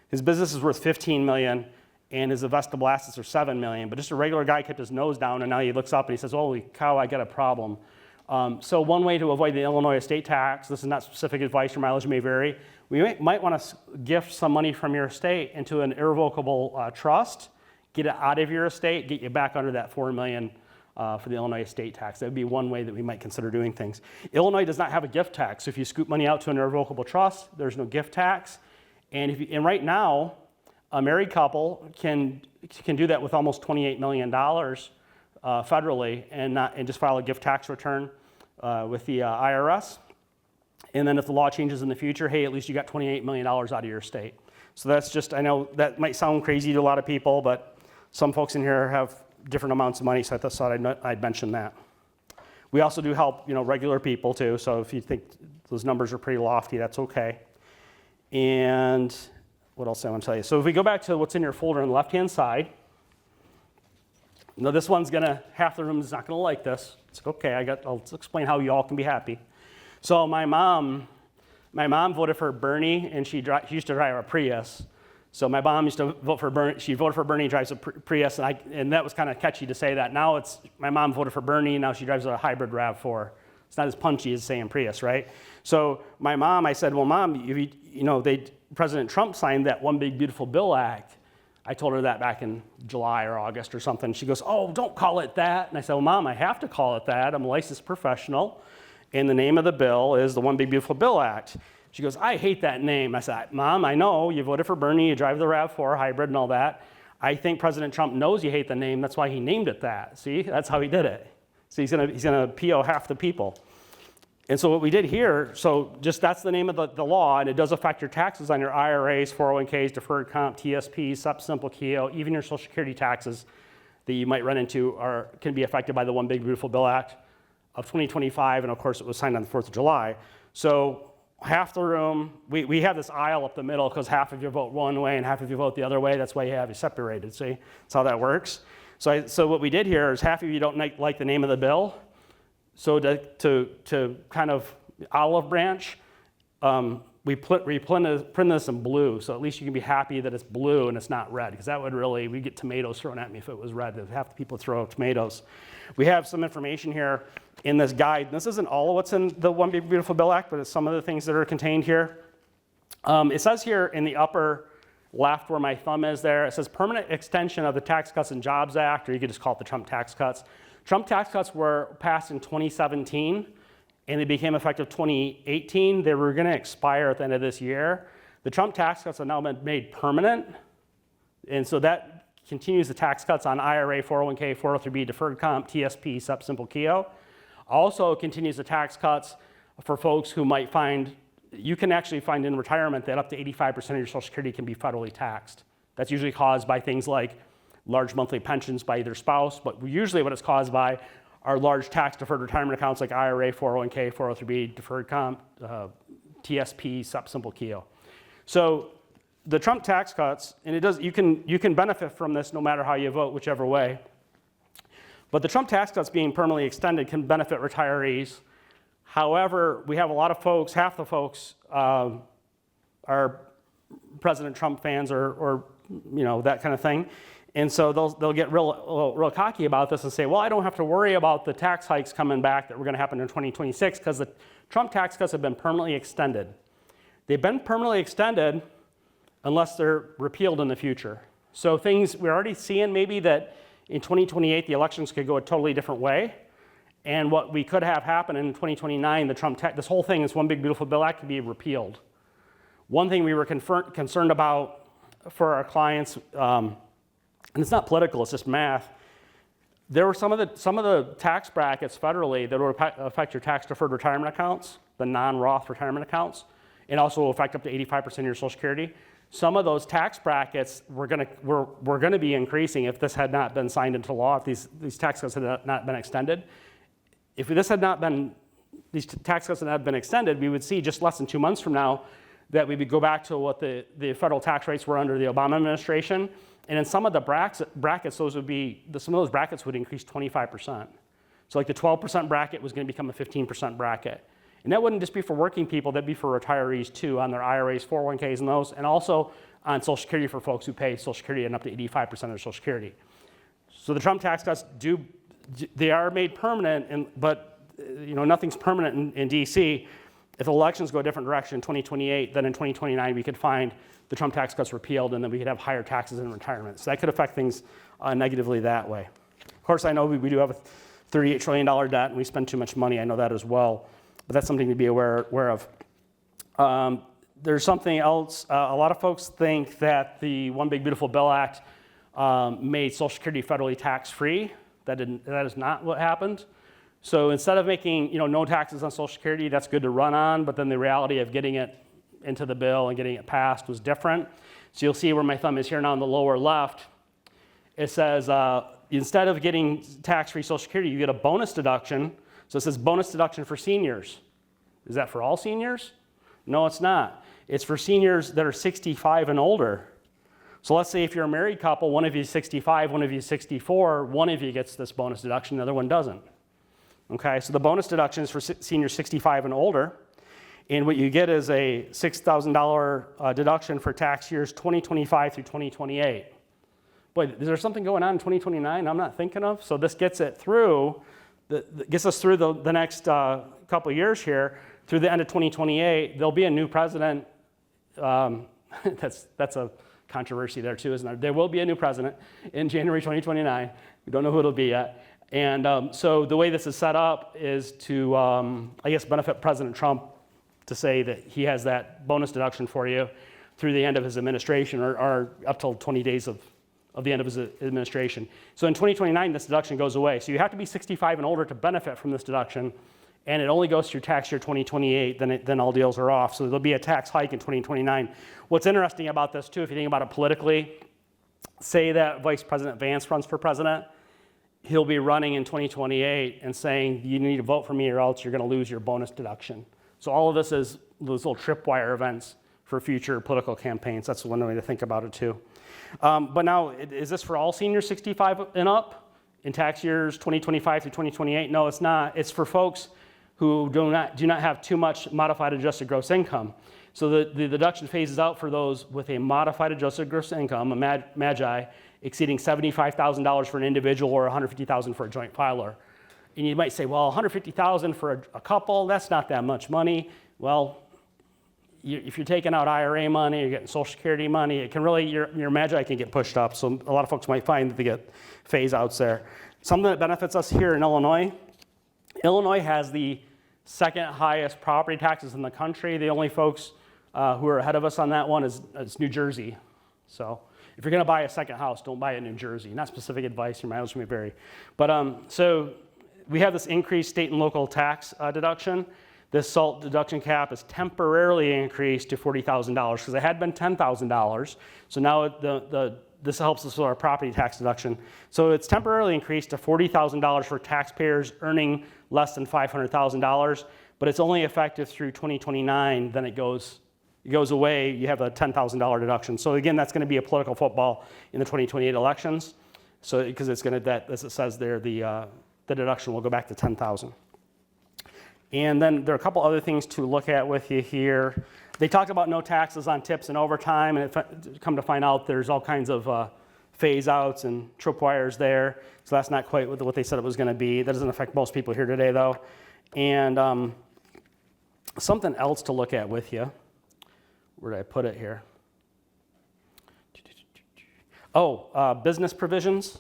His business is worth $15 million, and his investable assets are $7 million. But just a regular guy kept his nose down, and now he looks up and he says, "Holy cow, I got a problem." So one way to avoid the Illinois estate tax, this is not specific advice, your mileage may vary, we might want to gift some money from your estate into an irrevocable trust, get it out of your estate, get you back under that $4 million for the Illinois estate tax. That would be one way that we might consider doing things. Illinois does not have a gift tax. So if you scoop money out to an irrevocable trust, there's no gift tax. And right now, a married couple can do that with almost $28 million federally and just file a gift tax return with the IRS. And then if the law changes in the future, hey, at least you got $28 million out of your estate. So that's just, I know that might sound crazy to a lot of people, but some folks in here have different amounts of money, so I thought I'd mention that. We also do help, regular people too, so if you think those numbers are pretty lofty, that's okay. And what else I want to tell you? So if we go back to what's in your folder on the left-hand side, this one's half the room is not gonna like this. It's okay, I'll explain how you all can be happy. So my mom voted for Bernie, and she used to drive a Prius. So my mom used to vote for Bernie. She voted for Bernie, drives a Prius, and that was kind of catchy to say that. Now it's my mom voted for Bernie. Now she drives a hybrid RAV4. It's not as punchy as saying Prius, right? So my mom, I said, "Well, Mom, President Trump signed that One Big Beautiful Bill Act." I told her that back in July or August or something. She goes, "Oh, don't call it that." And I said, "Well, Mom, I have to call it that. I'm a licensed professional, and the name of the bill is the One Big Beautiful Bill Act." She goes, "I hate that name." I said, "Mom, I know you voted for Bernie, you drive the RAV4 hybrid and all that. I think President Trump knows you hate the name. That's why he named it that. See, that's how he did it. So he's gonna PO half the people." And so what we did here, so just that's the name of the law, and it does affect your taxes on your IRAs, 401ks, deferred comp, TSP, SUP, Simple KEO, even your Social Security taxes that you might run into can be affected by the One Big Beautiful Bill Act of 2025, and of course it was signed on the 4th of July. So half the room, we have this aisle up the middle because half of you vote one way and half of you vote the other way. That's why you have it separated, see? That's how that works. So what we did here is half of you don't like the name of the bill. So to kind of olive branch, we print this in blue, so at least you can be happy that it's blue and it's not red, because that would really, we'd get tomatoes thrown at me if it was red. Half the people throw out tomatoes. We have some information here in this guide. This isn't all of what's in the One Big Beautiful Bill Act, but it's some of the things that are contained here. It says here in the upper left where my thumb is there, it says permanent extension of the Tax Cuts and Jobs Act, or you could just call it the Trump tax cuts. Trump tax cuts were passed in 2017, and they became effective 2018. They were going to expire at the end of this year, The Trump tax cuts have now been made permanent, and so that continues the tax cuts on IRA, 401k, 403b, deferred comp, TSP, SEP, Simple KEO. Also continues the tax cuts for folks who might find, you can actually find in retirement that up to 85% of your Social Security can be federally taxed. That's usually caused by things like large monthly pensions by either spouse, but usually what it's caused by are large tax deferred retirement accounts like IRA, 401k, 403b, deferred comp, TSP, SEP, Simple KEO. So the Trump tax cuts, and it does, you can benefit from this no matter how you vote, whichever way. But the Trump tax cuts being permanently extended can benefit retirees. However, we have a lot of folks, half the folks are President Trump fans or that kind of thing. And so they'll get real cocky about this and say, well, I don't have to worry about the tax hikes coming back that were going to happen in 2026 because the Trump tax cuts have been permanently extended. They've been permanently extended unless they're repealed in the future. So things, we're already seeing maybe that in 2028, the elections could go a totally different way. And what we could have happen in 2029, the Trump tax, this whole thing, this one big beautiful bill act, could be repealed. One thing we were concerned about for our clients, and it's not political, it's just math. There were some of the tax brackets federally that would affect your tax deferred retirement accounts, the non-Roth retirement accounts, and also will affect up to 85% of your Social Security. Some of those tax brackets were going to be increasing if this had not been signed into law, if these tax cuts had not been extended. If these tax cuts had not been extended, we would see just less than 2 months from now that we would go back to what the federal tax rates were under the Obama administration. And in some of the brackets, some of those brackets would increase 25%. So like the 12% bracket was going to become a 15% bracket. And that wouldn't just be for working people, that'd be for retirees too, on their IRAs, 401ks and those, and also on Social Security for folks who pay Social Security and up to 85% of their Social Security. So the Trump tax cuts they are made permanent, but nothing's permanent in DC. If elections go a different direction in 2028, then in 2029 we could find the Trump tax cuts repealed and then we could have higher taxes in retirement. So that could affect things negatively that way. Of course, I know we do have a $38 trillion debt and we spend too much money. I know that as well. But that's something to be aware of. There's something else. A lot of folks think that the One Big Beautiful Bill Act made Social Security federally tax-free. That is not what happened. So instead of making no taxes on Social Security, that's good to run on, but then the reality of getting it into the bill and getting it passed was different. So you'll see where my thumb is here now in the lower left. It says instead of getting tax-free Social Security, you get a bonus deduction. So it says bonus deduction for seniors. Is that for all seniors? No, it's not. It's for seniors that are 65 and older. So let's say if you're a married couple, one of you is 65, one of you is 64, one of you gets this bonus deduction, the other one doesn't. Okay, so the bonus deduction is for seniors 65 and older. And what you get is a $6,000 deduction for tax years 2025 through 2028. Boy, is there something going on in 2029 I'm not thinking of? So this gets us through the next couple of years here, through the end of 2028. There'll be a new president. That's a controversy there too, isn't there? There will be a new president in January 2029. We don't know who it'll be yet. And so the way this is set up is to, benefit President Trump to say that he has that bonus deduction for you through the end of his administration or up till 20 days of the end of his administration. So in 2029, this deduction goes away. So you have to be 65 and older to benefit from this deduction, and it only goes through tax year 2028, then all deals are off. So there'll be a tax hike in 2029. What's interesting about this too, if you think about it politically, say that Vice President Vance runs for president, he'll be running in 2028 and saying, you need to vote for me or else you're going to lose your bonus deduction. So all of this is those little tripwire events for future political campaigns. That's one way to think about it too. But now, is this for all seniors 65 and up in tax years 2025 through 2028? No, it's not. It's for folks who do not have too much modified adjusted gross income. So the deduction phases out for those with a modified adjusted gross income, a MAGI, exceeding $75,000 for an individual or $150,000 for a joint filer. And you might say, well, $150,000 for a couple, that's not that much money. Well, if you're taking out IRA money, you're getting Social Security money, it can really, your MAGI can get pushed up. So a lot of folks might find that they get phase outs there. Something that benefits us here in Illinois, Illinois has the second highest property taxes in the country. The only folks who are ahead of us on that one is New Jersey. So if you're going to buy a second house, don't buy it in New Jersey. Not specific advice, your mileage may vary. But so we have this increased state and local tax deduction. This SALT deduction cap is temporarily increased to $40,000 because it had been $10,000. So now this helps us with our property tax deduction. So it's temporarily increased to $40,000 for taxpayers earning less than $500,000, but it's only effective through 2029. Then it goes away. You have a $10,000 deduction. So again, that's going to be a political football in the 2028 elections. So because it's going to, as it says there, the deduction will go back to $10,000. And then there are a couple other things to look at with you here. They talked about no taxes on tips and overtime, and come to find out there's all kinds of phase outs and tripwires there. So that's not quite what they said it was going to be. That doesn't affect most people here today, though. And something else to look at with you. Where did I put it here? Oh, business provisions.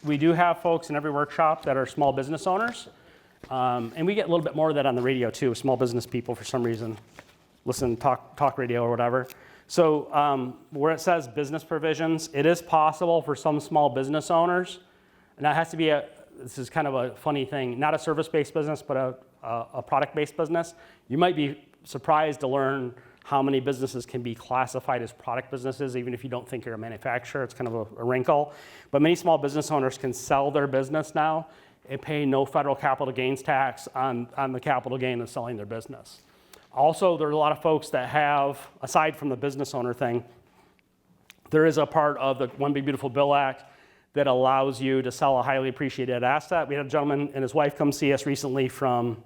We do have folks in every workshop that are small business owners. And we get a little bit more of that on the radio too, small business people for some reason listen, talk radio or whatever. So where it says business provisions, it is possible for some small business owners, and that has to be this is kind of a funny thing, not a service-based business, but a product-based business. You might be surprised to learn how many businesses can be classified as product businesses, even if you don't think you're a manufacturer. It's kind of a wrinkle. But many small business owners can sell their business now and pay no federal capital gains tax on the capital gain of selling their business. Also, there are a lot of folks that have, aside from the business owner thing, there is a part of the One Big Beautiful Bill Act that allows you to sell a highly appreciated asset. We had a gentleman and his wife come see us recently from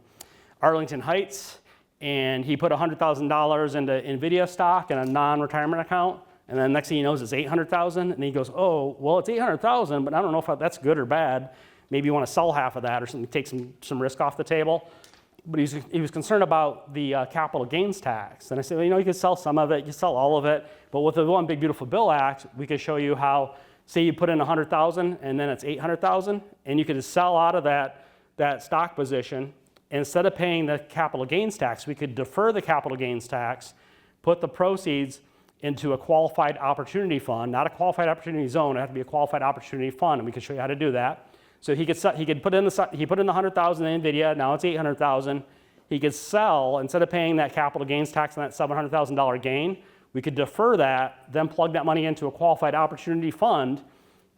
Arlington Heights, and he put $100,000 into NVIDIA stock in a non-retirement account, and then next thing he knows it's $800,000, and he goes, oh, well, it's $800,000, but I don't know if that's good or bad. Maybe you want to sell half of that or something, take some risk off the table. But he was concerned about the capital gains tax. And I said, well, you could sell some of it, you could sell all of it, but with the One Big Beautiful Bill Act, we could show you how, say you put in $100,000 and then it's $800,000, and you could just sell out of that stock position. Instead of paying the capital gains tax, we could defer the capital gains tax, put the proceeds into a qualified opportunity fund, not a qualified opportunity zone, it had to be a qualified opportunity fund, and we could show you how to do that. So he could put in the $100,000 in NVIDIA, now it's $800,000. He could sell, instead of paying that capital gains tax on that $700,000 gain, we could defer that, then plug that money into a qualified opportunity fund.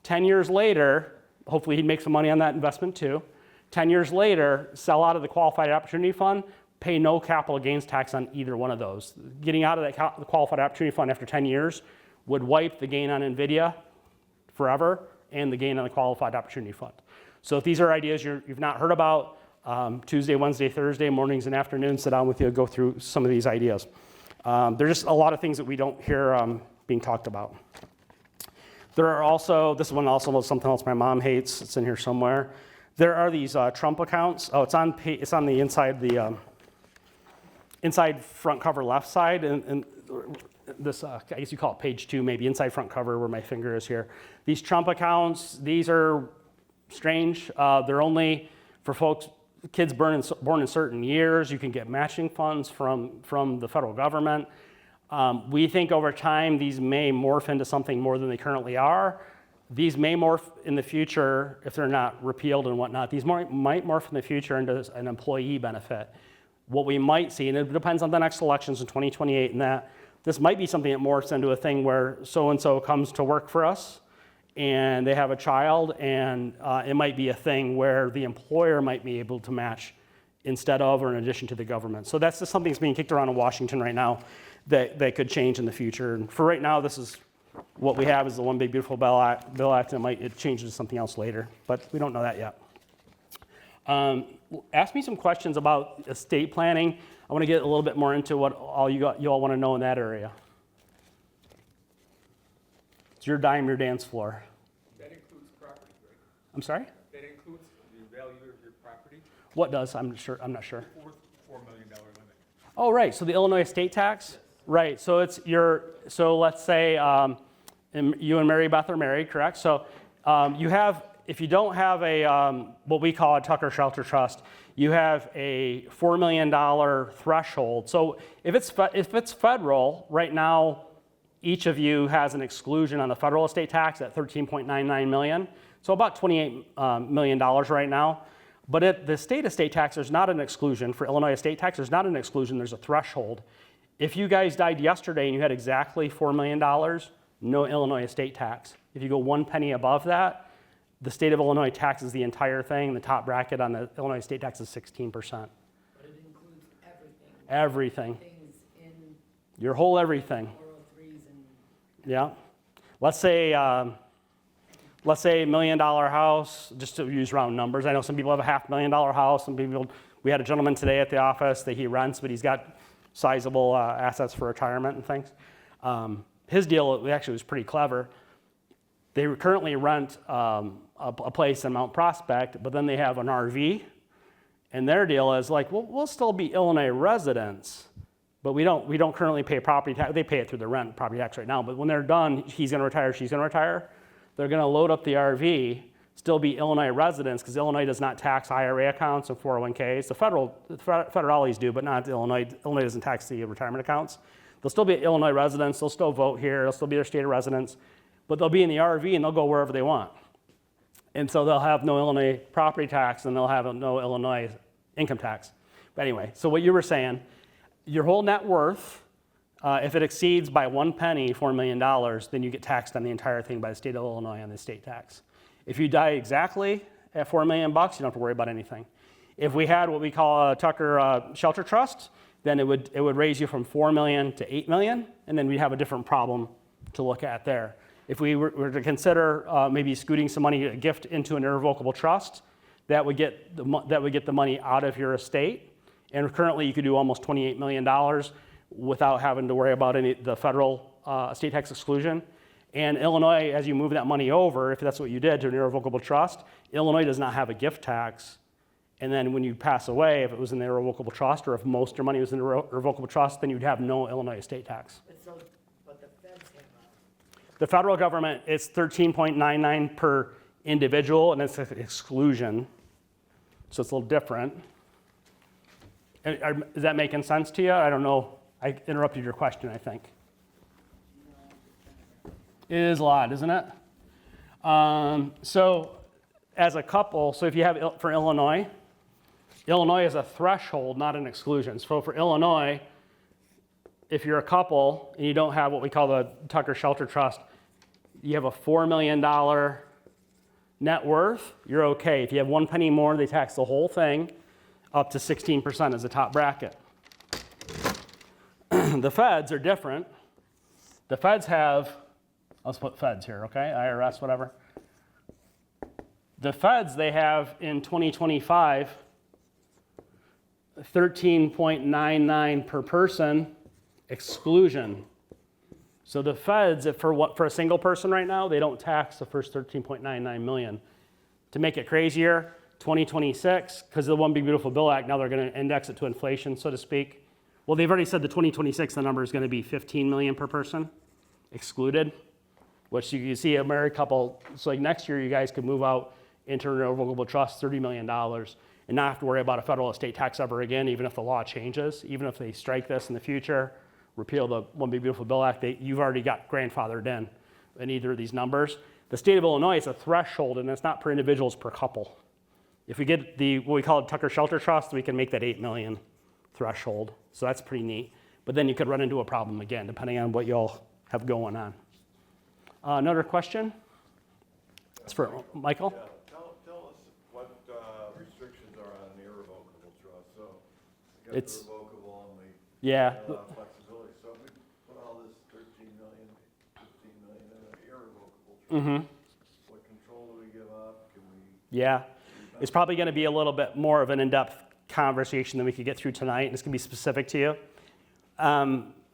10 years later, hopefully he'd make some money on that investment too. 10 years later, sell out of the qualified opportunity fund, pay no capital gains tax on either one of those. Getting out of that the qualified opportunity fund after 10 years would wipe the gain on NVIDIA forever and the gain on the qualified opportunity fund. So if these are ideas you've not heard about, Tuesday, Wednesday, Thursday, mornings and afternoons, sit down with you, go through some of these ideas. There's just a lot of things that we don't hear being talked about. There are also, this one also was something else my mom hates, it's in here somewhere. There are these Trump accounts. Oh, it's on the inside, inside front cover left side, and this, I guess you call it page 2 maybe, inside front cover where my finger is here. These Trump accounts, these are strange. They're only for folks, kids born in certain years. You can get matching funds from the federal government. We think over time these may morph into something more than they currently are. These may morph in the future, if they're not repealed and whatnot, these might morph in the future into an employee benefit. What we might see, and it depends on the next elections in 2028 and that, this might be something that morphs into a thing where so-and-so comes to work for us and they have a child, and it might be a thing where the employer might be able to match instead of or in addition to the government. So that's just something that's being kicked around in Washington right now that could change in the future. And for right now, this is what we have is the One Big Beautiful Bill Act, and it changes to something else later, but we don't know that yet. Ask me some questions about estate planning. I want to get a little bit more into what you all want to know in that area. It's your dime, your dance floor. That includes property, right? I'm sorry? That includes the value of your property? What does? I'm not sure. $4 million limit. Oh, right. So the Illinois estate tax? Yes. Right. So it's so let's say you and Mary Beth are married, correct? So you have, if you don't have a what we call a Tucker Shelter Trust, you have a $4 million threshold. So if it's federal, right now, each of you has an exclusion on the federal estate tax at $13.99 million. So about $28 million right now. But at the state estate tax, there's not an exclusion. For Illinois estate tax, there's not an exclusion, there's a threshold. If you guys died yesterday and you had exactly $4 million, no Illinois estate tax. If you go 1 penny above that, the state of Illinois taxes the entire thing. The top bracket on the Illinois estate tax is 16%. But it includes everything. Everything. Things in Your whole everything. 403s and Yeah. Let's say $1 million house, just to use round numbers. I know some people have a $500,000 house. Some people, we had a gentleman today at the office that he rents, but he's got sizable assets for retirement and things. His deal actually was pretty clever. They currently rent a place in Mount Prospect, but then they have an RV, and their deal is like, well, we'll still be Illinois residents, but we don't currently pay property tax. They pay it through the rent property tax right now, but when they're done, he's going to retire, she's going to retire. They're going to load up the RV, still be Illinois residents, because Illinois does not tax IRA accounts and 401ks. The federales do, but not Illinois. Illinois doesn't tax the retirement accounts. They'll still be Illinois residents. They'll still vote here. They'll still be their state of residence, but they'll be in the RV and they'll go wherever they want. And so they'll have no Illinois property tax and they'll have no Illinois income tax. But anyway, so what you were saying, your whole net worth, if it exceeds by 1 penny, $4 million, then you get taxed on the entire thing by the state of Illinois on the estate tax. If you die exactly at $4 million, you don't have to worry about anything. If we had what we call a Tucker Shelter Trust, then it would raise you from 4 million to 8 million, and then we'd have a different problem to look at there. If we were to consider maybe scooting some money, a gift into an irrevocable trust, that would get the money out of your estate. And currently, you could do almost $28 million without having to worry about the federal estate tax exclusion. And Illinois, as you move that money over, if that's what you did, to an irrevocable trust, Illinois does not have a gift tax. And then when you pass away, if it was in the irrevocable trust, or if most of your money was in the irrevocable trust, then you'd have no Illinois estate tax. but the feds have The federal government, it's 13.99 per individual, and it's an exclusion. So it's a little different. Is that making sense to you? I don't know. I interrupted your question, I think. It is a lot, isn't it? So as a couple, so if you have, for Illinois is a threshold, not an exclusion. So for Illinois, if you're a couple and you don't have what we call the Tucker Shelter Trust, you have a $4 million net worth, you're okay. If you have 1 penny more, they tax the whole thing up to 16% as the top bracket. The feds are different. The feds have, let's put feds here, okay? IRS, whatever. The feds, they have in 2025, 13.99 per person exclusion. So the feds, for a single person right now, they don't tax the first 13.99 million. To make it crazier, 2026, because of the One Big Beautiful Bill Act, now they're going to index it to inflation, so to speak. Well, they've already said the 2026, the number is going to be 15 million per person excluded, which you can see a married couple. So like next year, you guys could move out into an irrevocable trust, $30 million, and not have to worry about a federal estate tax ever again, even if the law changes, even if they strike this in the future, repeal the One Big Beautiful Bill Act, you've already got grandfathered in either of these numbers. The state of Illinois is a threshold, and it's not per individual, it's per couple. If we get what we call a Tucker Shelter Trust, we can make that 8 million threshold. So that's pretty neat. But then you could run into a problem again, depending on what y'all have going on. Another question? It's for Michael. Yeah. Tell us what restrictions are on the irrevocable trust. So you got It's- the revocable and Yeah. the flexibility. So if we put all this 13 million, 15 million in an irrevocable trust, Mm-hmm. what control do we give up? Can we? Yeah. It's probably going to be a little bit more of an in-depth conversation than we could get through tonight, and it's going to be specific to you.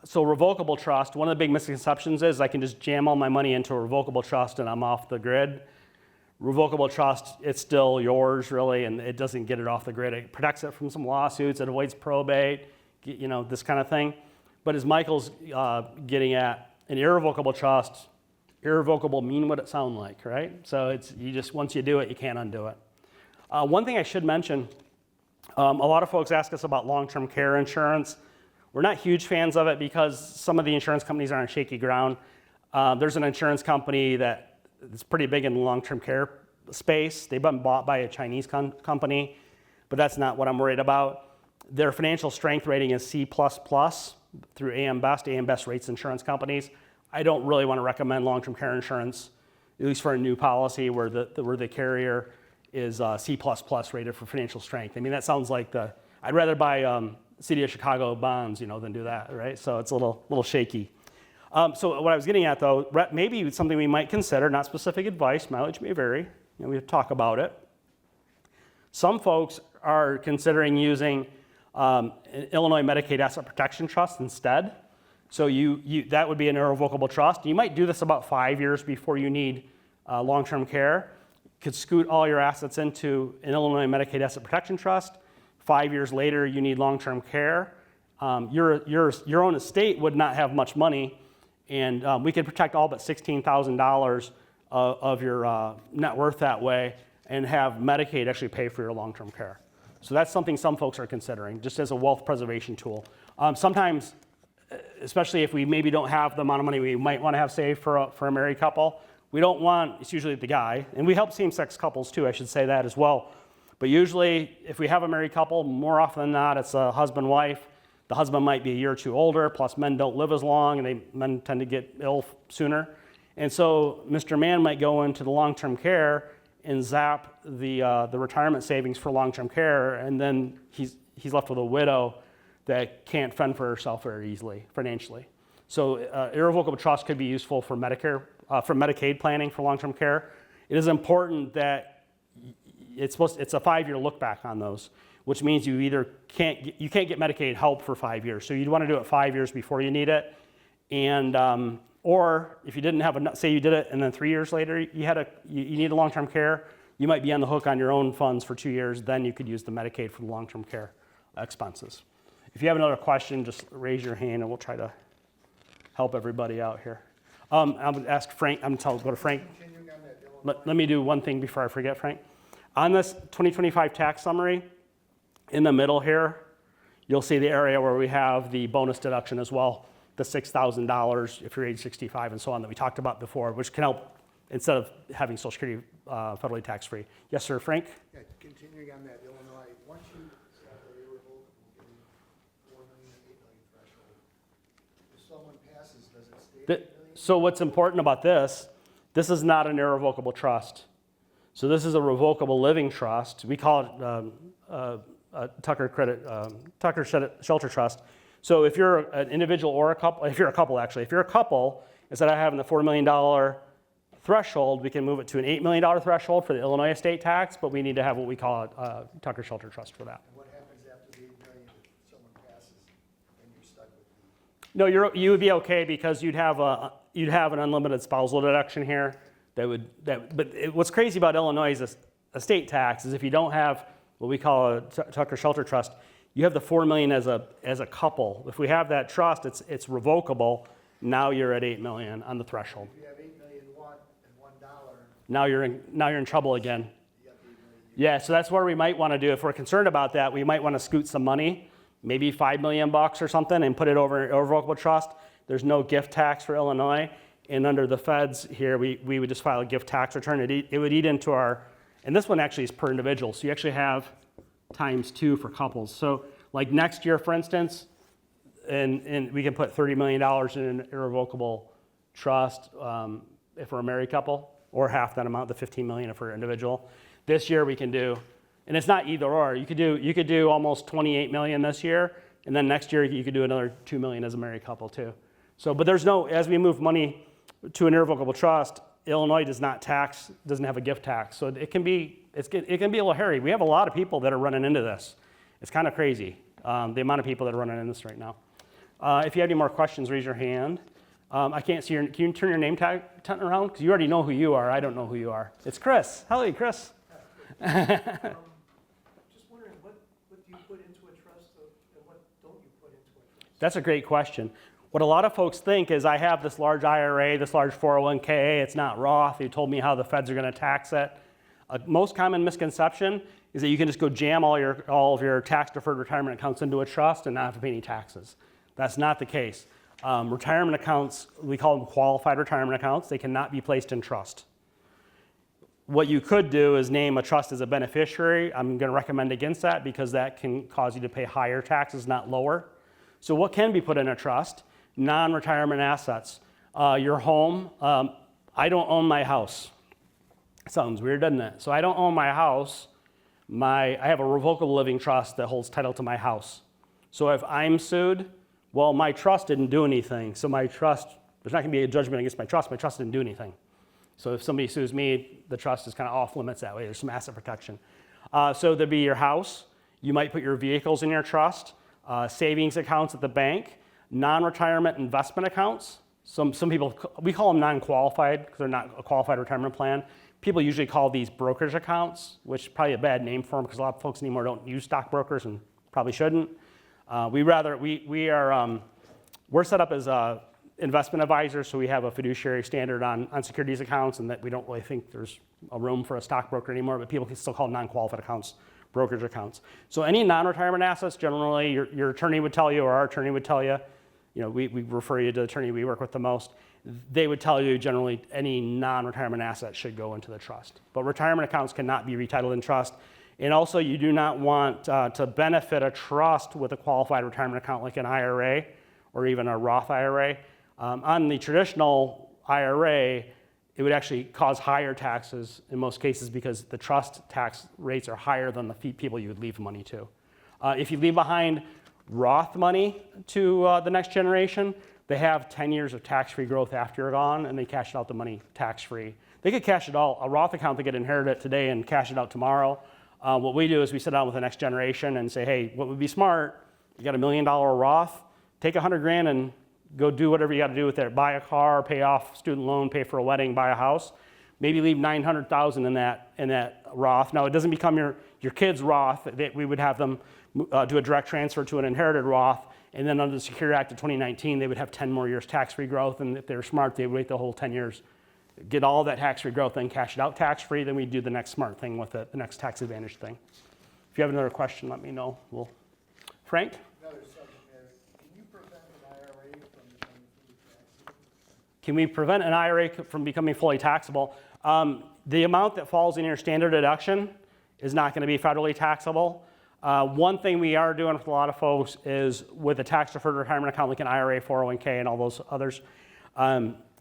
So revocable trust, one of the big misconceptions is I can just jam all my money into a revocable trust and I'm off the grid. Revocable trust, it's still yours really, and it doesn't get it off the grid. It protects it from some lawsuits, it avoids probate, this kind of thing. But as Michael's getting at, an irrevocable trust, irrevocable mean what it sound like, right? So it's once you do it, you can't undo it. One thing I should mention, A lot of folks ask us about long-term care insurance. We're not huge fans of it because some of the insurance companies are on shaky ground. There's an insurance company that is pretty big in the long-term care space. They've been bought by a Chinese company, but that's not what I'm worried about. Their financial strength rating is C++ through AM Best. AM Best rates insurance companies. I don't really want to recommend long-term care insurance, at least for a new policy where the carrier is C++ rated for financial strength. I mean, that sounds like I'd rather buy City of Chicago bonds, than do that, right? So it's a little shaky. So what I was getting at, though, maybe something we might consider, not specific advice, mileage may vary, we have to talk about it. Some folks are considering using an Illinois Medicaid Asset Protection Trust instead. So that would be an irrevocable trust. You might do this about 5 years before you need long-term care. You could scoot all your assets into an Illinois Medicaid Asset Protection Trust. 5 years later, you need long-term care. Your own estate would not have much money, and we could protect all but $16,000 of your net worth that way and have Medicaid actually pay for your long-term care. So that's something some folks are considering, just as a wealth preservation tool. Sometimes, especially if we maybe don't have the amount of money we might want to have saved for a married couple, we don't want, it's usually the guy, and we help same-sex couples too, I should say that as well. But usually, if we have a married couple, more often than not, it's a husband-wife. The husband might be a year or two older, plus men don't live as long, and men tend to get ill sooner. And so Mr. Man might go into the long-term care and zap the retirement savings for long-term care, and then he's left with a widow that can't fend for herself very easily financially. So irrevocable trust could be useful for Medicaid planning for long-term care. It is important that it's a 5-year look back on those, which means you can't get Medicaid help for 5 years. So you'd want to do it 5 years before you need it, and or if you didn't have enough, say you did it and then 3 years later you need a long-term care, you might be on the hook on your own funds for 2 years. Then you could use the Medicaid for the long-term care expenses. If you have another question, just raise your hand and we'll try to help everybody out here. I'm going to ask Frank. I'm going to go to Frank. Let me do one thing before I forget, Frank. On this 2025 tax summary, in the middle here, you'll see the area where we have the bonus deduction as well, the $6,000 if you're age 65 and so on that we talked about before, which can help instead of having Social Security federally tax-free. Yes, sir, Frank? Yeah, continuing on that, Illinois, once you have the irrevocable getting 4 million and 8 million threshold, if someone passes, does it stay at 8 million? So what's important about this is not an irrevocable trust. So this is a revocable living trust. We call it Tucker Shelter Trust. So if you're an individual or a couple, if you're a couple, instead of having the $4 million threshold, we can move it to an $8 million threshold for the Illinois estate tax, but we need to have what we call a Tucker Shelter Trust for that. And what happens after the 8 million if someone passes and you're stuck with the? No, you would be okay because you'd have an unlimited spousal deduction here. What's crazy about Illinois' estate tax is if you don't have what we call a Tucker Shelter Trust, you have the $4 million as a couple. If we have that trust, it's revocable. Now you're at $8 million on the threshold. If you have 8 million and $1, Now you're in trouble again. you got the 8 million. Yeah, so that's where we might want to do. If we're concerned about that, we might want to scoot some money, maybe $5 million or something, and put it over an irrevocable trust. There's no gift tax for Illinois, and under the feds here, we would just file a gift tax return. It would eat into our, and this one actually is per individual, so you actually have × for couples. So like next year, for instance, and we can put $30 million in an irrevocable trust if we're a married couple, or half that amount, the $15 million if we're individual. This year we can do, and it's not either or. You could do almost $28 million this year, and then next year you could do another $2 million as a married couple too. So, but there's no, as we move money to an irrevocable trust, Illinois doesn't have a gift tax, so it can be a little hairy. We have a lot of people that are running into this. It's kind of crazy, the amount of people that are running into this right now. If you have any more questions, raise your hand. I can't see can you turn your name tag around? Because you already know who you are. I don't know who you are. It's Chris. Hello, Chris. Just wondering, what do you put into a trust and what don't you put into a trust? That's a great question. What a lot of folks think is I have this large IRA, this large 401k, it's not Roth. They told me how the feds are going to tax it. A most common misconception is that you can just go jam all of your tax-deferred retirement accounts into a trust and not have to pay any taxes. That's not the case. Retirement accounts, we call them qualified retirement accounts. They cannot be placed in trust. What you could do is name a trust as a beneficiary. I'm going to recommend against that because that can cause you to pay higher taxes, not lower. So what can be put in a trust? Non-retirement assets. Your home. I don't own my house. Sounds weird, doesn't it? So I don't own my house. I have a revocable living trust that holds title to my house. So if I'm sued, well, my trust didn't do anything. So my trust, there's not going to be a judgment against my trust. My trust didn't do anything. So if somebody sues me, the trust is kind of off limits that way. There's some asset protection. So there'd be your house. You might put your vehicles in your trust, savings accounts at the bank, non-retirement investment accounts. Some people, we call them non-qualified because they're not a qualified retirement plan. People usually call these brokerage accounts, which is probably a bad name for them because a lot of folks anymore don't use stockbrokers and probably shouldn't. We're set up as investment advisors, so we have a fiduciary standard on securities accounts, and that we don't really think there's a room for a stockbroker anymore, but people can still call non-qualified accounts brokerage accounts. So any non-retirement assets, generally your attorney would tell you, or our attorney would tell you, we refer you to the attorney we work with the most, they would tell you generally any non-retirement asset should go into the trust. But retirement accounts cannot be retitled in trust. And also you do not want to benefit a trust with a qualified retirement account like an IRA or even a Roth IRA. On the traditional IRA, it would actually cause higher taxes in most cases because the trust tax rates are higher than the people you would leave money to. If you leave behind Roth money to the next generation, they have 10 years of tax-free growth after you're gone, and they cash out the money tax-free. They could cash it all. A Roth account, they could inherit it today and cash it out tomorrow. What we do is we sit down with the next generation and say, hey, what would be smart? You got $1 million Roth, take $100,000 and go do whatever you got to do with it. Buy a car, pay off student loan, pay for a wedding, buy a house. Maybe leave $900,000 in that Roth. Now it doesn't become your kid's Roth. We would have them do a direct transfer to an inherited Roth, and then under the Secure Act of 2019, they would have 10 more years tax-free growth, and if they were smart, they would wait the whole 10 years, get all that tax-free growth, then cash it out tax-free, then we do the next smart thing with it, the next tax advantage thing. If you have another question, let me know. Frank? Another subject matter, can you prevent an IRA from becoming fully taxable? Can we prevent an IRA from becoming fully taxable? The amount that falls in your standard deduction is not going to be federally taxable. One thing we are doing with a lot of folks is with a tax-deferred retirement account like an IRA, 401k, and all those others,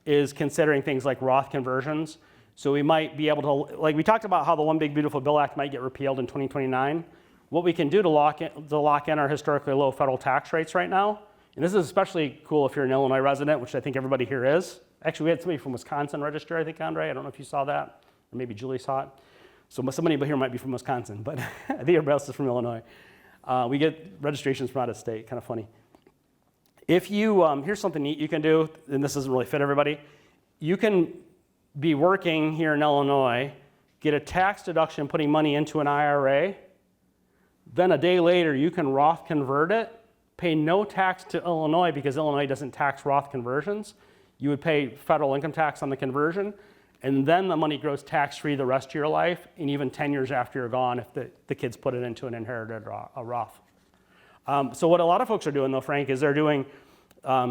is considering things like Roth conversions. So we might be able to, like we talked about how the One Big Beautiful Bill Act might get repealed in 2029. What we can do to lock in our historically low federal tax rates right now, and this is especially cool if you're an Illinois resident, which I think everybody here is. Actually, we had somebody from Wisconsin register, I think, Andre. I don't know if you saw that, or maybe Julie saw it. So somebody here might be from Wisconsin, but I think everybody else is from Illinois. We get registrations from out of state, kind of funny. If you, here's something neat you can do, and this doesn't really fit everybody. You can be working here in Illinois, get a tax deduction putting money into an IRA, then a day later you can Roth convert it, pay no tax to Illinois because Illinois doesn't tax Roth conversions. You would pay federal income tax on the conversion, and then the money grows tax-free the rest of your life, and even 10 years after you're gone if the kids put it into an inherited Roth. So what a lot of folks are doing, though, Frank, is they're doing,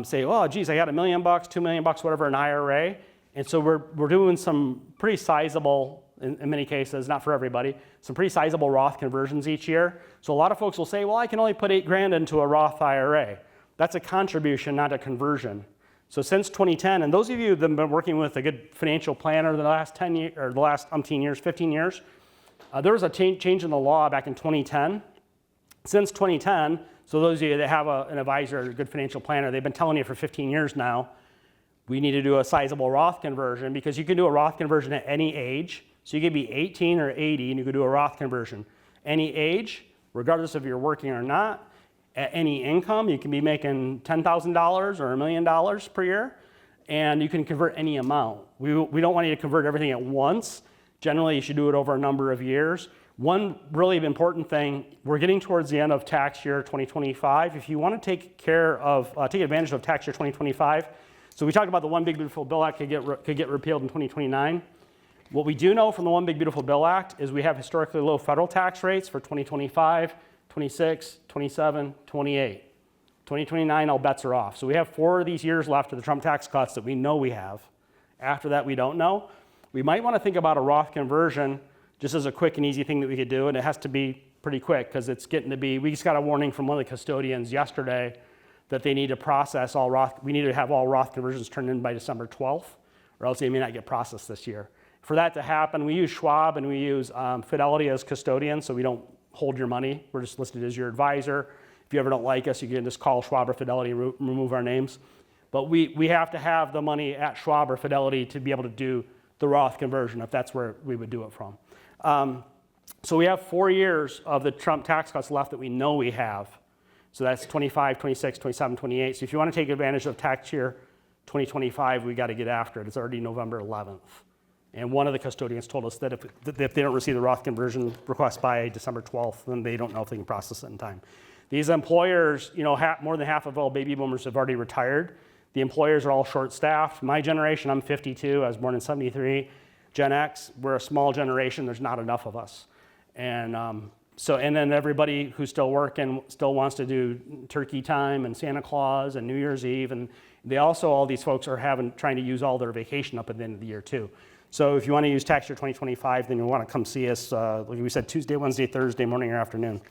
say, oh, geez, I got $1 million, $2 million, whatever, an IRA. And so we're doing some pretty sizable, in many cases, not for everybody, some pretty sizable Roth conversions each year. So a lot of folks will say, well, I can only put $8,000 into a Roth IRA. That's a contribution, not a conversion. So since 2010, and those of you that have been working with a good financial planner the last 10 years, or the last umpteen years, 15 years, there was a change in the law back in 2010. Since 2010, so those of you that have an advisor or a good financial planner, they've been telling you for 15 years now, we need to do a sizable Roth conversion because you can do a Roth conversion at any age. So you could be 18 or 80 and you could do a Roth conversion. Any age, regardless if you're working or not, at any income, you can be making $10,000 or $1 million per year, and you can convert any amount. We don't want you to convert everything at once. Generally, you should do it over a number of years. One really important thing, we're getting towards the end of tax year 2025. If you want to take advantage of tax year 2025, so we talked about the One Big Beautiful Bill Act could get repealed in 2029. What we do know from the One Big Beautiful Bill Act is we have historically low federal tax rates for 2025, 26, 27, 28. 2029, all bets are off. So we have 4 of these years left of the Trump tax cuts that we know we have. After that, we don't know. We might want to think about a Roth conversion just as a quick and easy thing that we could do, and it has to be pretty quick because it's getting to be, we just got a warning from one of the custodians yesterday that they need to process all Roth, we need to have all Roth conversions turned in by December 12th, or else they may not get processed this year. For that to happen, we use Schwab and we use Fidelity as custodians, so we don't hold your money. We're just listed as your advisor. If you ever don't like us, you can just call Schwab or Fidelity, remove our names. But we have to have the money at Schwab or Fidelity to be able to do the Roth conversion, if that's where we would do it from. So we have 4 years of the Trump tax cuts left that we know we have. So that's 25, 26, 27, 28. So if you want to take advantage of tax year 2025, we got to get after it. It's already November 11th. And one of the custodians told us that if they don't receive the Roth conversion request by December 12th, then they don't know if they can process it in time. These employers, more than half of all baby boomers have already retired. The employers are all short-staffed. My generation, I'm 52, I was born in 73. Gen X, we're a small generation, there's not enough of us. And then everybody who's still working still wants to do turkey time and Santa Claus and New Year's Eve, and all these folks are trying to use all their vacation up at the end of the year too. So if you want to use tax year 2025, then you want to come see us, like we said, Tuesday, Wednesday, Thursday, morning or afternoon.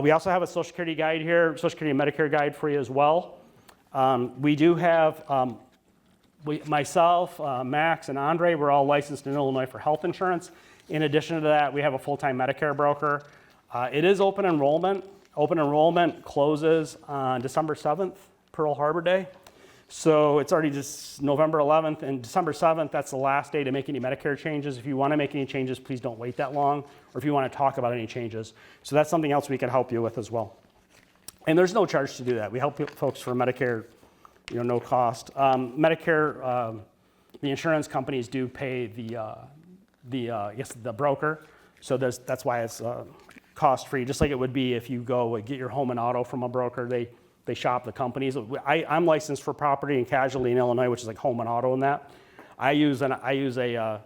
We also have a Social Security guide here, Social Security and Medicare guide for you as well. We do have, myself, Max, and Andre, we're all licensed in Illinois for health insurance. In addition to that, we have a full-time Medicare broker. It is open enrollment. Open enrollment closes on December 7th, Pearl Harbor Day. So it's already just November 11th, and December 7th, that's the last day to make any Medicare changes. If you want to make any changes, please don't wait that long, or if you want to talk about any changes. So that's something else we can help you with as well. And there's no charge to do that. We help folks for Medicare, no cost. Medicare, the insurance companies do pay the broker, so that's why it's cost-free, just like it would be if you go get your home and auto from a broker. They shop the companies. I'm licensed for property and casualty in Illinois, which is like home and auto and that. I use a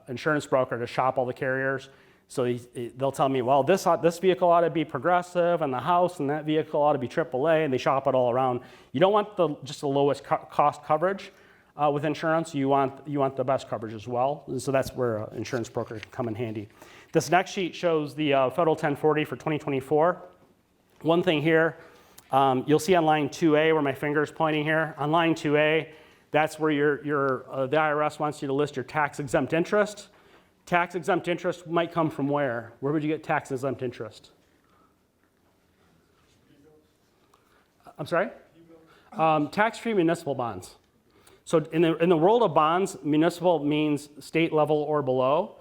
insurance broker to shop all the carriers. So they'll tell me, well, this vehicle ought to be Progressive, and the house and that vehicle ought to be AAA, and they shop it all around. You don't want just the lowest cost coverage with insurance. You want the best coverage as well. And so that's where an insurance broker can come in handy. This next sheet shows the federal 1040 for 2024. One thing here, you'll see on line 2A where my finger is pointing here. On line 2A, that's where the IRS wants you to list your tax-exempt interest. Tax-exempt interest might come from where? Where would you get tax-exempt interest? I'm sorry? Tax-free municipal bonds. So in the world of bonds, municipal means state level or below.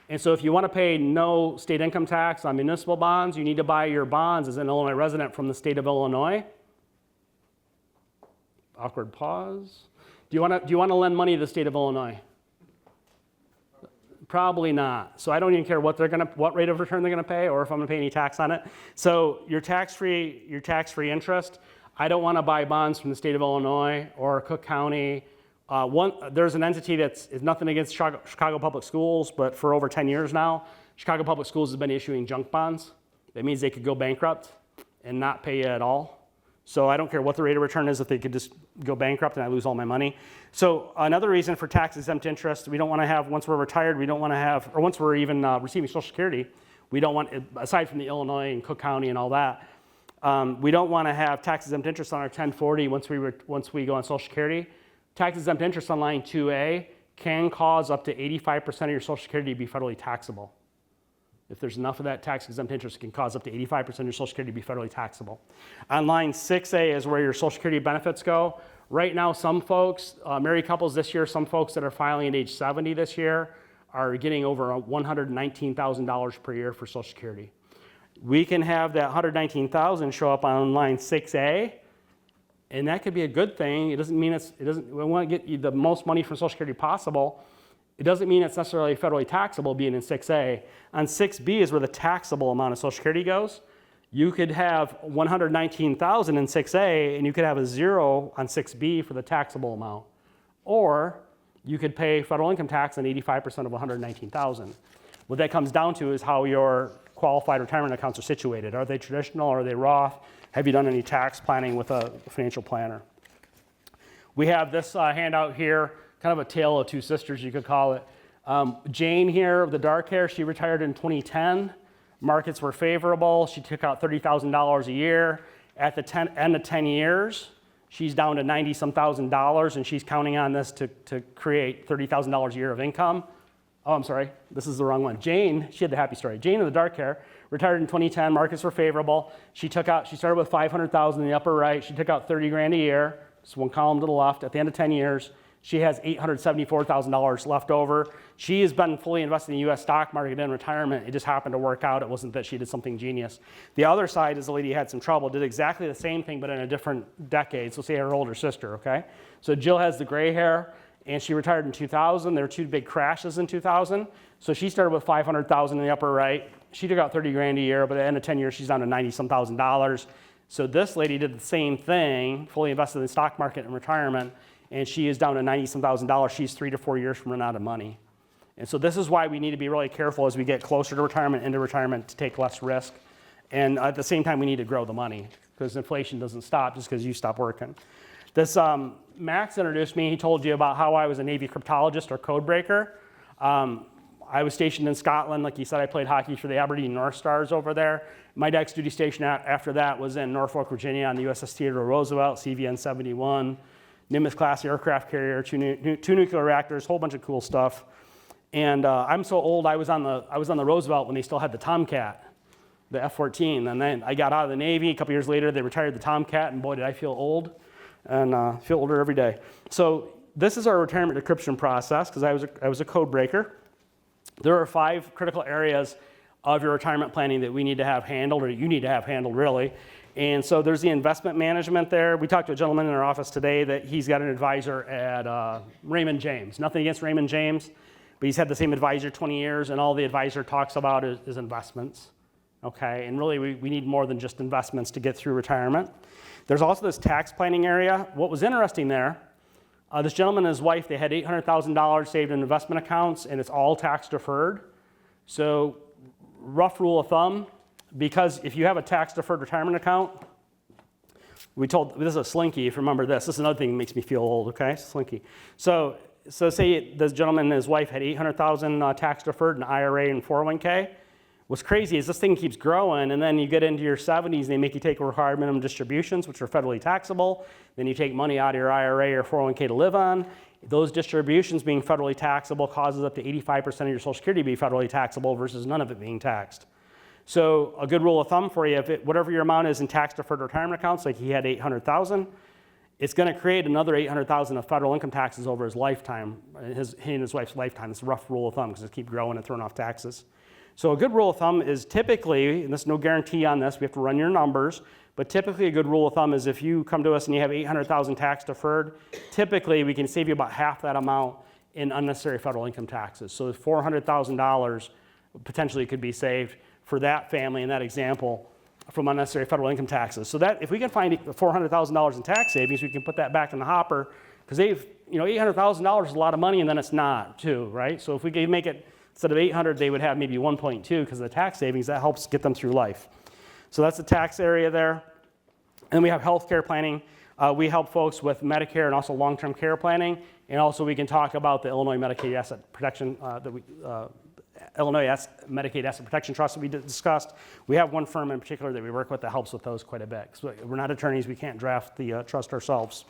And so if you want to pay no state income tax on municipal bonds, you need to buy your bonds as an Illinois resident from the state of Illinois. Awkward pause. Do you want to lend money to the state of Illinois? Probably not. So I don't even care what rate of return they're going to pay, or if I'm going to pay any tax on it. So your tax-free interest. I don't want to buy bonds from the state of Illinois or Cook County. There's an entity is nothing against Chicago Public Schools, but for over 10 years now, Chicago Public Schools has been issuing junk bonds. That means they could go bankrupt and not pay you at all. So I don't care what the rate of return is if they could just go bankrupt and I lose all my money. So another reason for tax-exempt interest, we don't want to have, once we're retired, we don't want to have, or once we're even receiving Social Security, we don't want, aside from the Illinois and Cook County and all that, we don't want to have tax-exempt interest on our 1040 once we go on Social Security. Tax-exempt interest on line 2A can cause up to 85% of your Social Security to be federally taxable. If there's enough of that tax-exempt interest, it can cause up to 85% of your Social Security to be federally taxable. On line 6A is where your Social Security benefits go. Right now, some folks, married couples this year, some folks that are filing at age 70 this year are getting over $119,000 per year for Social Security. We can have that $119,000 show up on line 6A, and that could be a good thing. It doesn't mean we want to get you the most money from Social Security possible. It doesn't mean it's necessarily federally taxable being in 6A. On 6B is where the taxable amount of Social Security goes. You could have $119,000 in 6A, and you could have a 0 on 6B for the taxable amount. Or you could pay federal income tax on 85% of $119,000. What that comes down to is how your qualified retirement accounts are situated. Are they traditional? Are they Roth? Have you done any tax planning with a financial planner? We have this handout here, kind of a tale of two sisters, you could call it. Jane here, with the dark hair, she retired in 2010. Markets were favorable. She took out $30,000 a year. At the end of 10 years, she's down to $90-some thousand, and she's counting on this to create $30,000 a year of income. Oh, I'm sorry, this is the wrong one. Jane, she had the happy story. Jane in the dark hair, retired in 2010, markets were favorable. She started with $500,000 in the upper right. She took out 30 grand a year, just one column to the left. At the end of 10 years, she has $874,000 left over. She has been fully invested in the US stock market in retirement. It just happened to work out. It wasn't that she did something genius. The other side is the lady who had some trouble, did exactly the same thing, but in a different decade. So say her older sister, okay? So Jill has the gray hair, and she retired in 2000. There were two big crashes in 2000. So she started with $500,000 in the upper right. She took out 30 grand a year, but at the end of 10 years, she's down to $90-some thousand. So this lady did the same thing, fully invested in the stock market in retirement, and she is down to $90-some thousand. She's 3 to 4 years from running out of money. And so this is why we need to be really careful as we get closer to retirement, into retirement, to take less risk. And at the same time, we need to grow the money, because inflation doesn't stop just because you stop working. This Max introduced me. He told you about how I was a Navy cryptologist or code breaker. I was stationed in Scotland. Like he said, I played hockey for the Aberdeen North Stars over there. My next duty station after that was in Norfolk, Virginia on the USS Theodore Roosevelt, CVN-71, Nimitz-class aircraft carrier, two nuclear reactors, whole bunch of cool stuff. And I'm so old, I was on the Roosevelt when they still had the Tomcat, the F-14. And then I got out of the Navy. A couple years later, they retired the Tomcat, and boy, did I feel old. And feel older every day. So this is our retirement decryption process, because I was a code breaker. There are 5 critical areas of your retirement planning that we need to have handled, or you need to have handled, really. And so there's the investment management there. We talked to a gentleman in our office today that he's got an advisor at Raymond James. Nothing against Raymond James, but he's had the same advisor 20 years, and all the advisor talks about is investments. Okay, and really we need more than just investments to get through retirement. There's also this tax planning area. What was interesting there, this gentleman and his wife, they had $800,000 saved in investment accounts, and it's all tax deferred. So rough rule of thumb, because if you have a tax deferred retirement account, this is a Slinky, if you remember this. This is another thing that makes me feel old, okay? Slinky. So say this gentleman and his wife had $800,000 tax deferred in IRA and 401k. What's crazy is this thing keeps growing, and then you get into your 70s, they make you take required minimum distributions, which are federally taxable. Then you take money out of your IRA or 401k to live on. Those distributions being federally taxable causes up to 85% of your Social Security to be federally taxable versus none of it being taxed. So a good rule of thumb for you, whatever your amount is in tax-deferred retirement accounts, like he had $800,000, it's going to create another $800,000 of federal income taxes over his lifetime, he and his wife's lifetime. It's a rough rule of thumb because it keeps growing and throwing off taxes. So a good rule of thumb is typically, and there's no guarantee on this, we have to run your numbers, but typically a good rule of thumb is if you come to us and you have $800,000 tax deferred, typically we can save you about half that amount in unnecessary federal income taxes. So $400,000 potentially could be saved for that family in that example from unnecessary federal income taxes. So that if we can find $400,000 in tax savings, we can put that back in the hopper, because $800,000 is a lot of money, and then it's not too, right? So if we can make it, instead of 800, they would have maybe 1.2 because of the tax savings. That helps get them through life. So that's the tax area there. And we have healthcare planning. We help folks with Medicare and also long-term care planning. And also we can talk about the Illinois Medicaid Asset Protection, Medicaid Asset Protection Trust that we discussed. We have one firm in particular that we work with that helps with those quite a bit. So we're not attorneys. We can't draft the trust ourselves.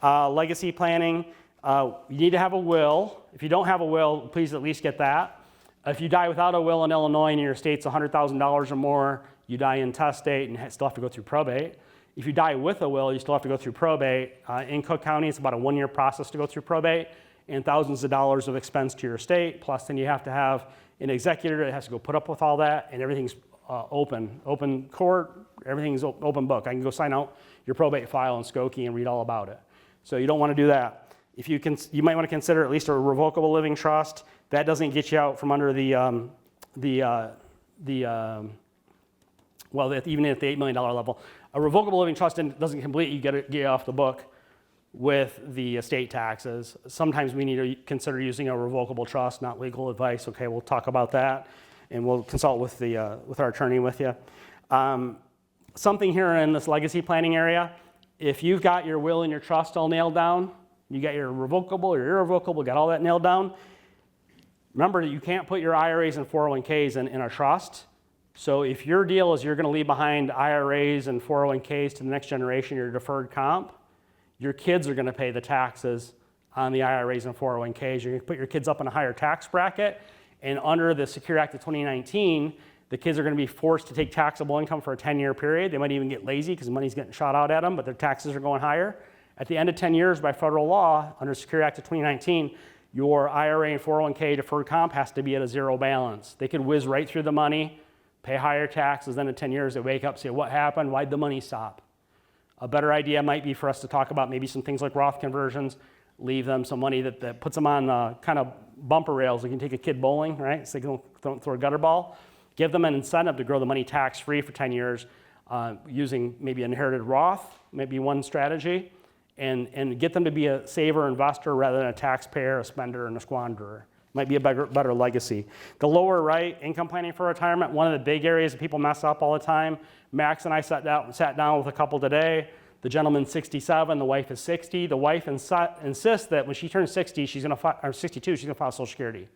Legacy planning. You need to have a will. If you don't have a will, please at least get that. If you die without a will in Illinois and your estate's $100,000 or more, you die intestate and still have to go through probate. If you die with a will, you still have to go through probate. In Cook County, it's about a 1-year process to go through probate and thousands of dollars of expense to your estate. Plus, then you have to have an executor that has to go put up with all that, and everything's open court, everything's open book. I can go sign out your probate file in Skokie and read all about it. So you don't want to do that. If you might want to consider at least a revocable living trust. That doesn't get you out from under even at the $8 million level. A revocable living trust doesn't complete you, get you off the book. with the estate taxes. Sometimes we need to consider using a revocable trust, not legal advice. Okay, we'll talk about that, and we'll consult with our attorney with you. Something here in this legacy planning area, if you've got your will and your trust all nailed down, you got your revocable, your irrevocable, got all that nailed down, remember that you can't put your IRAs and 401ks in a trust. So if your deal is you're going to leave behind IRAs and 401ks to the next generation, your deferred comp, your kids are going to pay the taxes on the IRAs and 401ks. You're going to put your kids up in a higher tax bracket, and under the Secure Act of 2019, the kids are going to be forced to take taxable income for a 10-year period. They might even get lazy because money's getting shot out at them, but their taxes are going higher. At the end of 10 years, by federal law, under Secure Act of 2019, your IRA and 401k deferred comp has to be at a zero balance. They could whiz right through the money, pay higher taxes, then in 10 years they wake up and say, what happened? Why'd the money stop? A better idea might be for us to talk about maybe some things like Roth conversions, leave them some money that puts them on kind of bumper rails. You can take a kid bowling, right? So they don't throw a gutter ball. Give them an incentive to grow the money tax-free for 10 years using maybe inherited Roth, maybe one strategy, and get them to be a saver investor rather than a taxpayer, a spender, and a squanderer. Might be a better legacy. The lower right, income planning for retirement, one of the big areas that people mess up all the time. Max and I sat down with a couple today. The gentleman's 67, the wife is 60. The wife insists that when she turns 60, or 62, she's gonna file Social Security.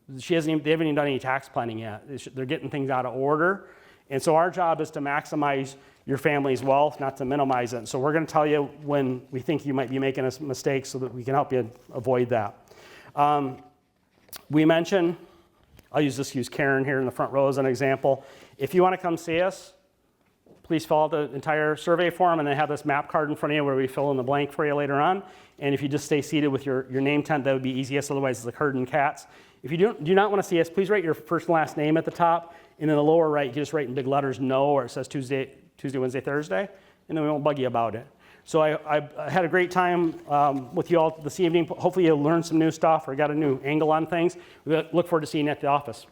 They haven't even done any tax planning yet. They're getting things out of order. And so our job is to maximize your family's wealth, not to minimize it. So we're gonna tell you when we think you might be making a mistake so that we can help you avoid that. We mentioned, I'll use Karen here in the front row as an example. If you wanna come see us, please fill out the entire survey form and then have this map card in front of you where we fill in the blank for you later on. And if you just stay seated with your name tent, that would be easiest. Otherwise, it's like herding cats. If you do not want to see us, please write your first and last name at the top. And in the lower right, you just write in big letters no, or it says Tuesday, Wednesday, Thursday. And then we won't bug you about it. So I had a great time with you all this evening. Hopefully you learned some new stuff or got a new angle on things. We look forward to seeing you at the office.